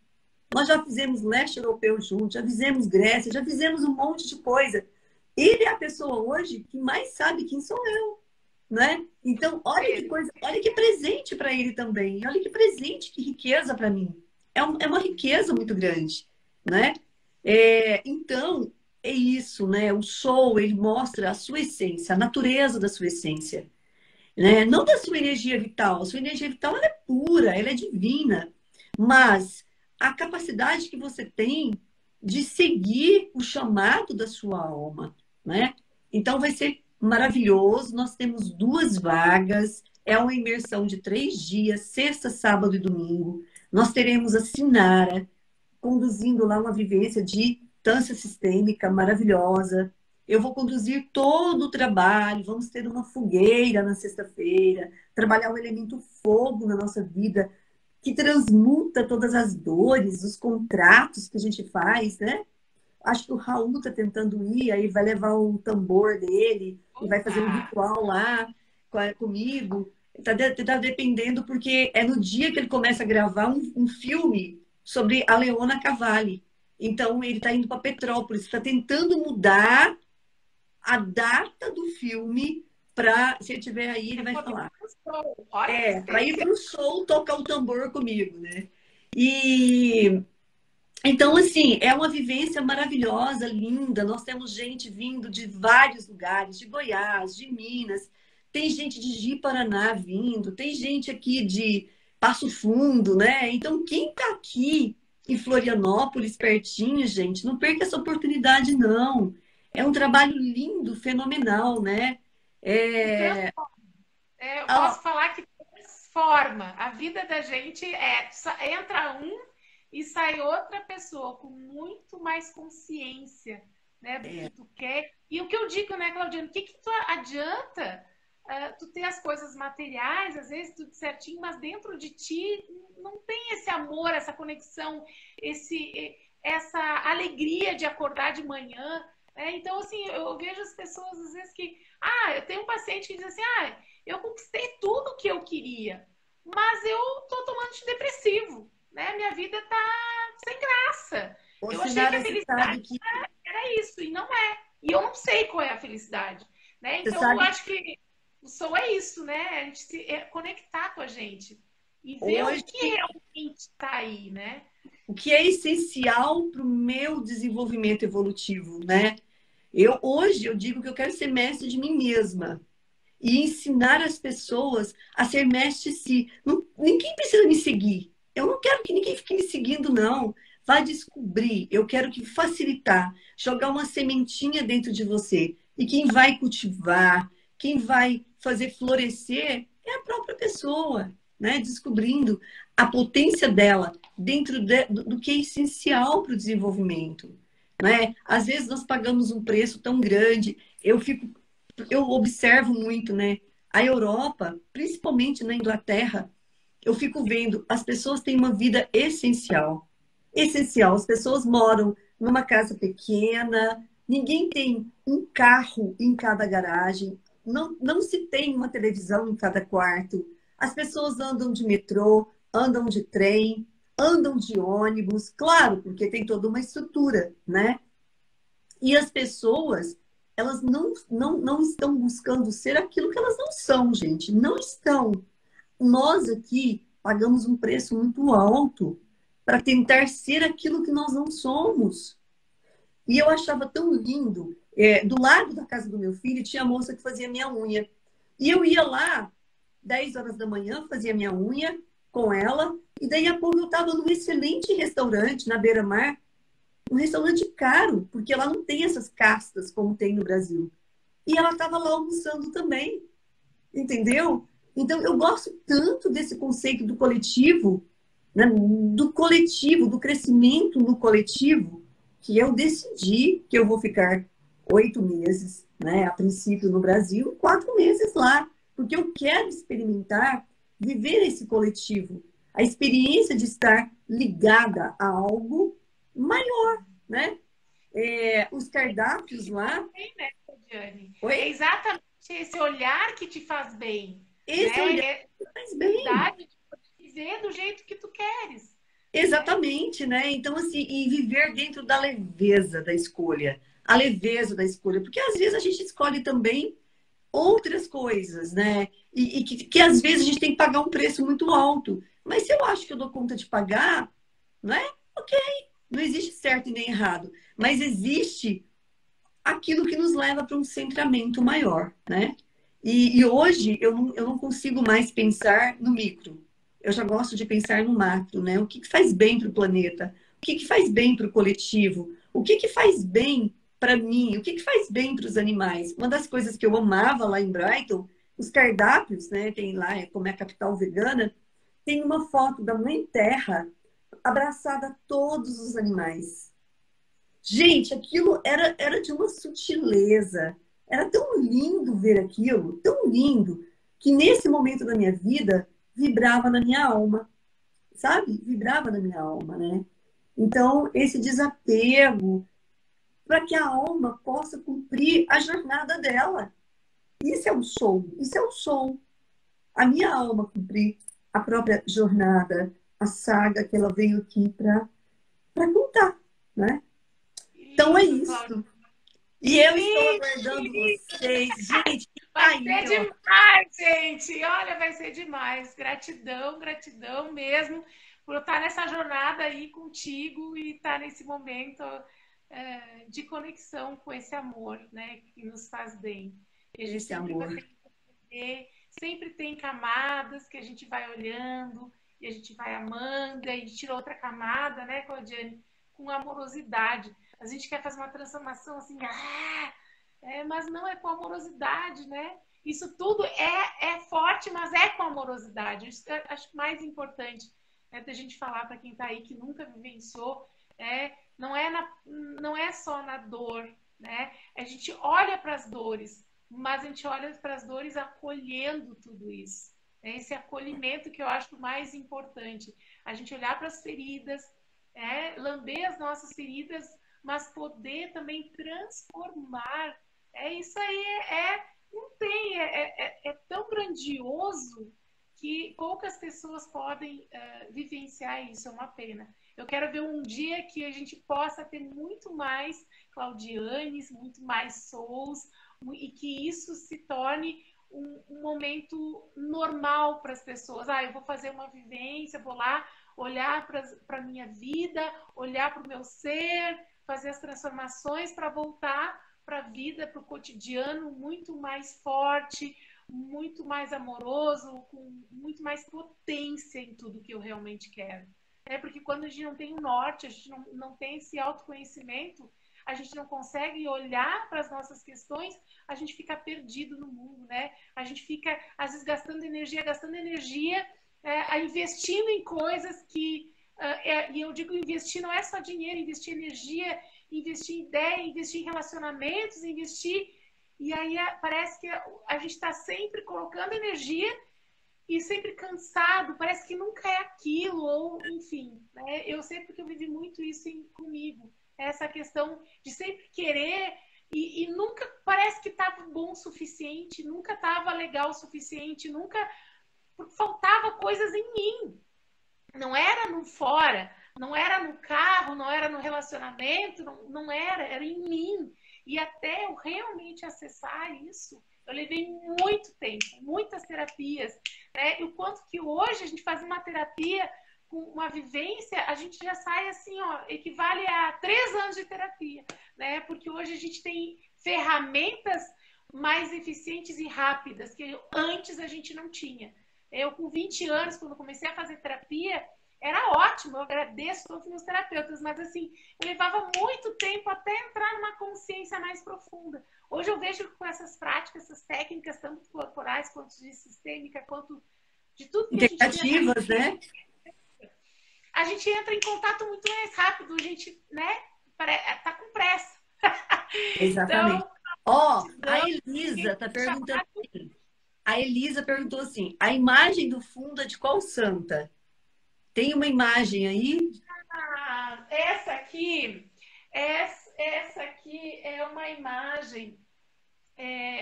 Nós já fizemos leste europeu juntos, já fizemos Grécia, já fizemos um monte de coisa. Ele é a pessoa hoje que mais sabe quem sou eu. Né? Então, olha que coisa, olha que presente para ele também, olha que presente, que riqueza para mim. É uma riqueza muito grande, né? Então, é isso, né? O show, ele mostra a sua essência, a natureza da sua essência, né? Não da sua energia vital. A sua energia vital, ela é pura, ela é divina, mas a capacidade que você tem de seguir o chamado da sua alma, né? Então, vai ser maravilhoso. Nós temos 2 vagas. É uma imersão de 3 dias, sexta, sábado e domingo. Nós teremos a Sinara conduzindo lá uma vivência de dança sistêmica maravilhosa. Eu vou conduzir todo o trabalho. Vamos ter uma fogueira na sexta-feira, trabalhar o elemento fogo na nossa vida, que transmuta todas as dores, os contratos que a gente faz, né? Acho que o Raul está tentando ir, aí vai levar o tambor dele e vai fazer um ritual lá comigo. Tá dependendo, porque é no dia que ele começa a gravar um filme sobre a Leona Cavalli. Então, ele está indo para Petrópolis, está tentando mudar a data do filme para, se ele estiver aí, ele vai falar. Para ir para o show tocar o tambor comigo, né? Então, assim, é uma vivência maravilhosa, linda. Nós temos gente vindo de vários lugares, de Goiás, de Minas. Tem gente de Ji-Paraná vindo. Tem gente aqui de Passo Fundo, né? Então, quem está aqui em Florianópolis, pertinho, gente, não perca essa oportunidade, não. É um trabalho lindo, fenomenal, né? Eu posso falar que transforma. A vida da gente entra e sai outra pessoa com muito mais consciência, né, do que tu quer. E o que eu digo, né, Claudiane, o que tu adianta tu ter as coisas materiais, às vezes tudo certinho, mas dentro de ti não tem esse amor, essa conexão, essa alegria de acordar de manhã. Então, assim, eu vejo as pessoas, às vezes, eu tenho um paciente que diz assim, eu conquistei tudo que eu queria, mas eu tô tomando antidepressivo. Né? Minha vida tá sem graça. Ô, Eu achei que a Sinara, você sabe felicidade que era isso, e não é. E eu não sei qual é a felicidade, né? você Então, eu sabe que acho que o soul é isso, né? A gente se conectar com a gente e ver o hoje que realmente está aí, né? o que é essencial para o meu desenvolvimento evolutivo, né? Hoje eu digo que eu quero ser mestre de mim mesma e ensinar as pessoas a ser mestre de si. Ninguém precisa me seguir. Eu não quero que ninguém fique me seguindo, não. Vai descobrir. Eu quero que facilitar, jogar uma sementinha dentro de você. E quem vai cultivar, quem vai fazer florescer é a própria pessoa, né? Descobrindo a potência dela dentro do que é essencial para o desenvolvimento. Né? Às vezes nós pagamos um preço tão grande. Eu observo muito, né? A Europa, principalmente na Inglaterra, eu fico vendo, as pessoas têm uma vida essencial. Essencial. As pessoas moram numa casa pequena, ninguém tem um carro em cada garagem, não se tem uma televisão em cada quarto. As pessoas andam de metrô, andam de trem, andam de ônibus, claro, porque tem toda uma estrutura, né? E as pessoas, elas não estão buscando ser aquilo que elas não são, gente. Não estão. Nós aqui pagamos um preço muito alto para tentar ser aquilo que nós não somos. E eu achava tão lindo. Do lado da casa do meu filho tinha a moça que fazia minha unha. E eu ia lá, 10 horas da manhã, fazia minha unha com ela. E daí a pouco eu estava num excelente restaurante na beira-mar, um restaurante caro, porque lá não tem essas castas como tem no Brasil. E ela estava lá almoçando também, entendeu? Então, eu gosto tanto desse conceito do coletivo, né? Do coletivo, do crescimento no coletivo, que eu decidi que eu vou ficar 8 meses, né, a princípio no Brasil, 4 meses lá, porque eu quero experimentar, viver esse coletivo, a experiência de estar ligada a algo maior, né? Os cardápios lá. Bem, né, Diane? É Oi? exatamente esse olhar que te faz bem, Esse né? olhar É faz a bem. possibilidade de viver do jeito que tu queres, né? Exatamente, né? Então, assim, e viver dentro da leveza da escolha. A leveza da escolha. Porque às vezes a gente escolhe também outras coisas, né? E que às vezes a gente tem que pagar um preço muito alto. Mas se eu acho que eu dou conta de pagar, não é? Ok. Não existe certo e nem errado. Mas existe aquilo que nos leva para um centramento maior, né? E hoje eu não consigo mais pensar no micro. Eu já gosto de pensar no macro, né? O que que faz bem para o planeta? O que que faz bem para o coletivo? O que que faz bem para mim? O que que faz bem para os animais? Uma das coisas que eu amava lá em Brighton, os cardápios, né? Tem lá, como é a capital vegana, tem uma foto da Mãe Terra abraçada a todos os animais. Gente, aquilo era de uma sutileza. Era tão lindo ver aquilo, tão lindo, que nesse momento da minha vida vibrava na minha alma, sabe? Vibrava na minha alma, né? Então, esse desapego para que a alma possa cumprir a jornada dela. Isso é o som, isso é o som. A minha alma cumprir a própria jornada, a saga que ela veio aqui para contar, né? Que Então é lindo, Cláudia. isso. E Que eu estou lindo, aguardando que vocês. Gente, tá vai aí, ser ó. demais, gente. Olha, vai ser demais. Gratidão, gratidão mesmo por eu estar nessa jornada aí contigo e estar nesse momento de conexão com esse amor, né, que nos faz bem. E a gente Esse sempre vai amor. ter, sempre tem camadas que a gente vai olhando e a gente vai amando, e aí tira outra camada, né, Claudiane, com amorosidade. A gente quer fazer uma transformação assim, mas não é com amorosidade, né? Isso tudo é forte, mas é com amorosidade. Isso eu acho mais importante, né, da gente falar para quem está aí que nunca vivenciou, não é só na dor, né? A gente olha para as dores, mas a gente olha para as dores acolhendo tudo isso. É esse acolhimento que eu acho mais importante. A gente olhar para as feridas, lamber as nossas feridas, mas poder também transformar. Isso aí não tem, é tão grandioso que poucas pessoas podem vivenciar isso, é uma pena. Eu quero ver um dia que a gente possa ter muito mais Claudianes, muito mais Souls, e que isso se torne um momento normal para as pessoas. Ah, eu vou fazer uma vivência, vou lá olhar para a minha vida, olhar para o meu ser, fazer as transformações para voltar para a vida, para o cotidiano muito mais forte, muito mais amoroso, com muito mais potência em tudo que eu realmente quero. Porque quando a gente não tem o norte, a gente não tem esse autoconhecimento, a gente não consegue olhar para as nossas questões, a gente fica perdido no mundo, né? A gente fica, às vezes, gastando energia, investindo em coisas que... e eu digo investir, não é só dinheiro, investir energia, investir em ideia, investir em relacionamentos, investir... E aí parece que a gente está sempre colocando energia e sempre cansado, parece que nunca é aquilo, ou enfim, né? Eu sei porque eu vivi muito isso comigo, essa questão de sempre querer e nunca parece que estava bom o suficiente, nunca estava legal o suficiente, nunca, porque faltava coisas em mim, não era no fora, não era no carro, não era no relacionamento, não era em mim. E até eu realmente acessar isso, eu levei muito tempo, muitas terapias, né? E o quanto que hoje a gente faz uma terapia com uma vivência, a gente já sai assim, ó, equivale a 3 anos de terapia, né? Porque hoje a gente tem ferramentas mais eficientes e rápidas que antes a gente não tinha. Eu, com 20 anos, quando comecei a fazer terapia, era ótimo, eu agradeço todos os meus terapeutas, mas assim, eu levava muito tempo até entrar numa consciência mais profunda. Hoje eu vejo que com essas práticas, essas técnicas, tanto corporais, quanto de sistêmica, quanto de tudo que a gente integrativas, né? A gente entra em contato muito mais rápido, a gente, né, tá com pressa. Exatamente. Ó, a Então, Elisa tá perguntando assim. A Elisa perguntou assim: a imagem do fundo é de qual santa? Tem uma imagem aí? Essa aqui é uma imagem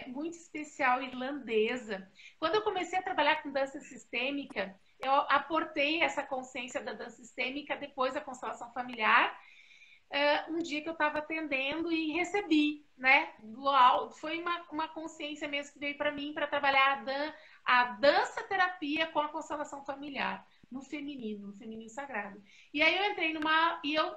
muito especial irlandesa. Quando eu comecei a trabalhar com dança sistêmica, eu aportei essa consciência da dança sistêmica depois da constelação familiar. Um dia que eu estava atendendo e recebi, né? Foi uma consciência mesmo que veio para mim para trabalhar a dança terapia com a constelação familiar no feminino sagrado. E aí eu entrei e eu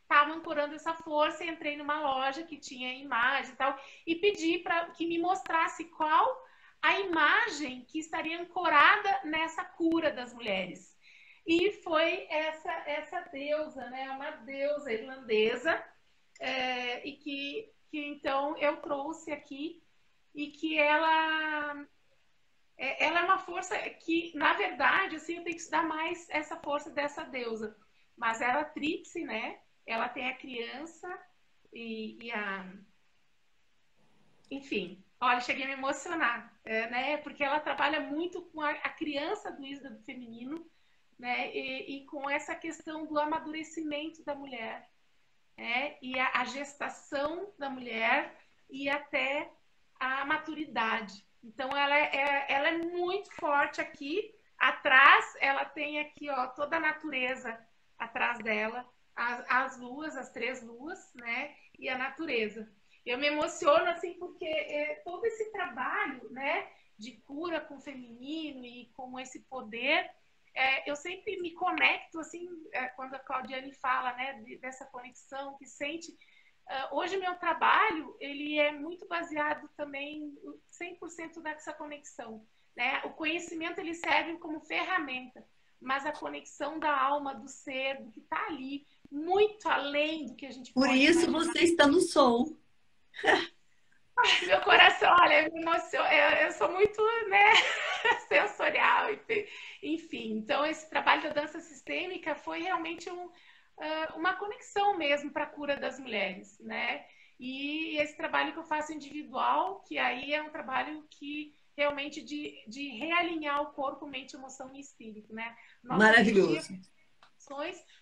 estava ancorando essa força e entrei numa loja que tinha imagem e tal e pedi para que me mostrasse qual a imagem que estaria ancorada nessa cura das mulheres. E foi essa deusa, né? Uma deusa irlandesa, e que então eu trouxe aqui, e que ela é uma força que, na verdade, assim, eu tenho que estudar mais essa força dessa deusa. Mas ela é tríplice, né? Ela tem a criança e a... Enfim, olha, cheguei a me emocionar, né? Porque ela trabalha muito com a criança do Isda do feminino, né? E com essa questão do amadurecimento da mulher, né? E a gestação da mulher e até a maturidade. Então, ela é muito forte aqui. Atrás, ela tem aqui, ó, toda a natureza atrás dela, as luas, as 3 luas, né? E a natureza. Eu me emociono, assim, porque todo esse trabalho, né? De cura com o feminino e com esse poder... eu sempre me conecto, assim, quando a Claudiane fala, né, dessa conexão, que sente... hoje, meu trabalho, ele é muito baseado também 100% nessa conexão, né? O conhecimento, ele serve como ferramenta, mas a conexão da alma, do ser, do que está ali, muito além do que a gente Por pode isso imaginar. você está no Soul. Meu coração, olha, me emociona. Eu sou muito, né, sensorial, enfim. Então, esse trabalho da dança sistêmica foi realmente uma conexão mesmo para a cura das mulheres, né? E esse trabalho que eu faço individual, que aí é um trabalho que realmente de realinhar o corpo, mente, emoção e espírito, né? Nossa energia Maravilhoso.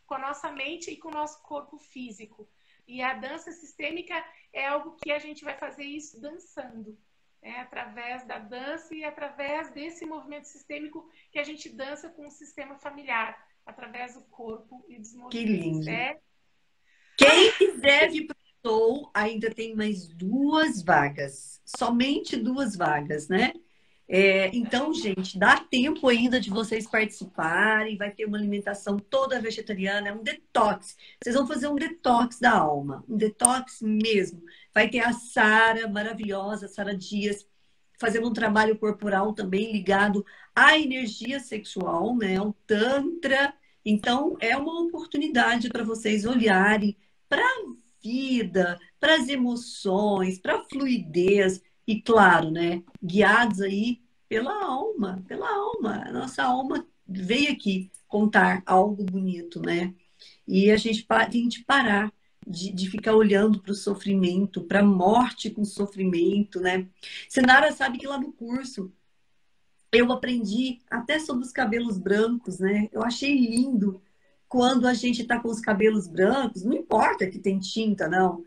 com a nossa mente e com o nosso corpo físico. E a dança sistêmica é algo que a gente vai fazer isso dançando. através da dança e através desse movimento sistêmico que a gente dança com o sistema familiar, através do corpo e dos Que movimentos. lindo. Quem quiser vir para o show, ainda tem mais 2 vagas. Somente 2 vagas, né? Então, gente, dá tempo ainda de vocês participarem. Vai ter uma alimentação toda vegetariana, é um detox. Vocês vão fazer um detox da alma, um detox mesmo. Vai ter a Sara, maravilhosa, Sara Dias, fazendo um trabalho corporal também ligado à energia sexual, né? Ao Tantra. Então, é uma oportunidade para vocês olharem para a vida, para as emoções, para a fluidez. E claro, né? Guiados aí pela alma, pela alma. A nossa alma veio aqui contar algo bonito, né? E a gente tem que parar de ficar olhando para o sofrimento, para a morte com sofrimento, né? Senara sabe que lá no curso eu aprendi até sobre os cabelos brancos, né? Eu achei lindo quando a gente está com os cabelos brancos, não importa que tem tinta, não.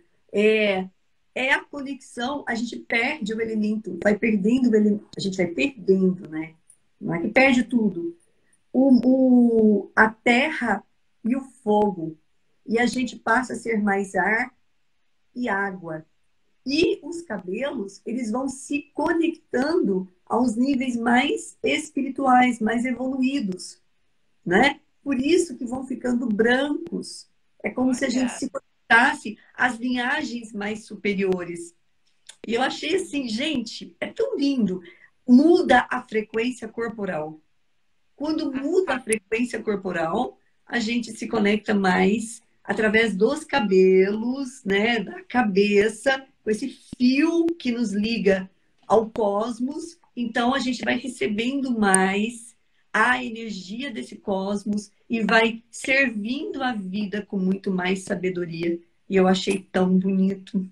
É a conexão, a gente perde o elemento, vai perdendo o elemento, a gente vai perdendo, né? Não é que perde tudo. A terra e o fogo. E a gente passa a ser mais ar e água. E os cabelos, eles vão se conectando aos níveis mais espirituais, mais evoluídos, né? Por isso que vão ficando brancos. É como se a gente se conectasse às linhagens mais superiores. E eu achei assim, gente, é tão lindo. Muda a frequência corporal. Quando muda a frequência corporal, a gente se conecta mais através dos cabelos, né, da cabeça, com esse fio que nos liga ao cosmos. Então a gente vai recebendo mais a energia desse cosmos e vai servindo a vida com muito mais sabedoria. E eu achei tão bonito.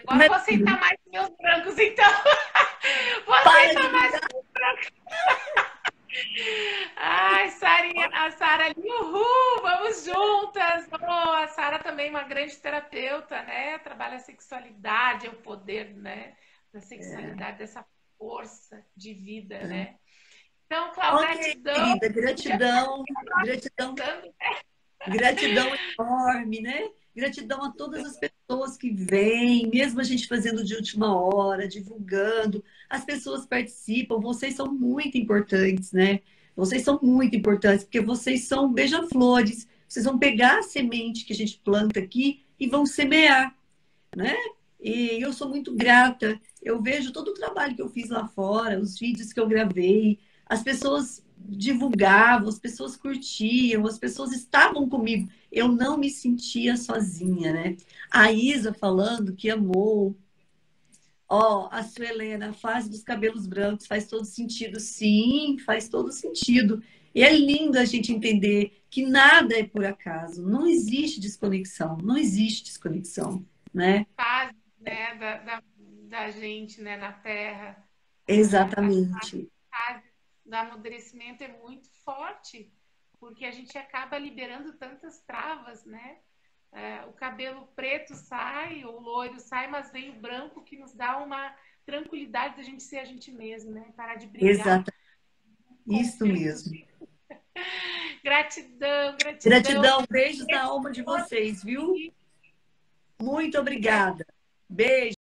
Agora eu vou aceitar mais meus brancos, então. Vou aceitar mais meus brancos. Ai, Sarinha, a Sara ali, uhul, vamos juntas. Oh, a Sara também é uma grande terapeuta, né? Trabalha a sexualidade, o poder, né? Da sexualidade, dessa força de vida, né? Então, Cláudia, gratidão. Querida, gratidão, gratidão enorme, né? Gratidão a todas as pessoas que vêm, mesmo a gente fazendo de última hora, divulgando, as pessoas participam, vocês são muito importantes, né? Vocês são muito importantes, porque vocês são beija-flores, vocês vão pegar a semente que a gente planta aqui e vão semear, né? E eu sou muito grata. Eu vejo todo o trabalho que eu fiz lá fora, os vídeos que eu gravei, as pessoas divulgavam, as pessoas curtiam, as pessoas estavam comigo. Eu não me sentia sozinha, né? A Isa falando que amou. Ó, a Suelena, a fase dos cabelos brancos faz todo sentido. Sim, faz todo sentido. E é lindo a gente entender que nada é por acaso. Não existe desconexão. Não existe desconexão, né? Fase, né, da gente, né, na Terra. Exatamente. A fase do amadurecimento é muito forte, porque a gente acaba liberando tantas travas, né? O cabelo preto sai, o loiro sai, mas vem o branco que nos dá uma tranquilidade da gente ser a gente mesmo, né? Parar de brigar. Exato. Isso mesmo. Gratidão, gratidão. Gratidão, beijos na alma de vocês, viu? Muito obrigada. Beijo.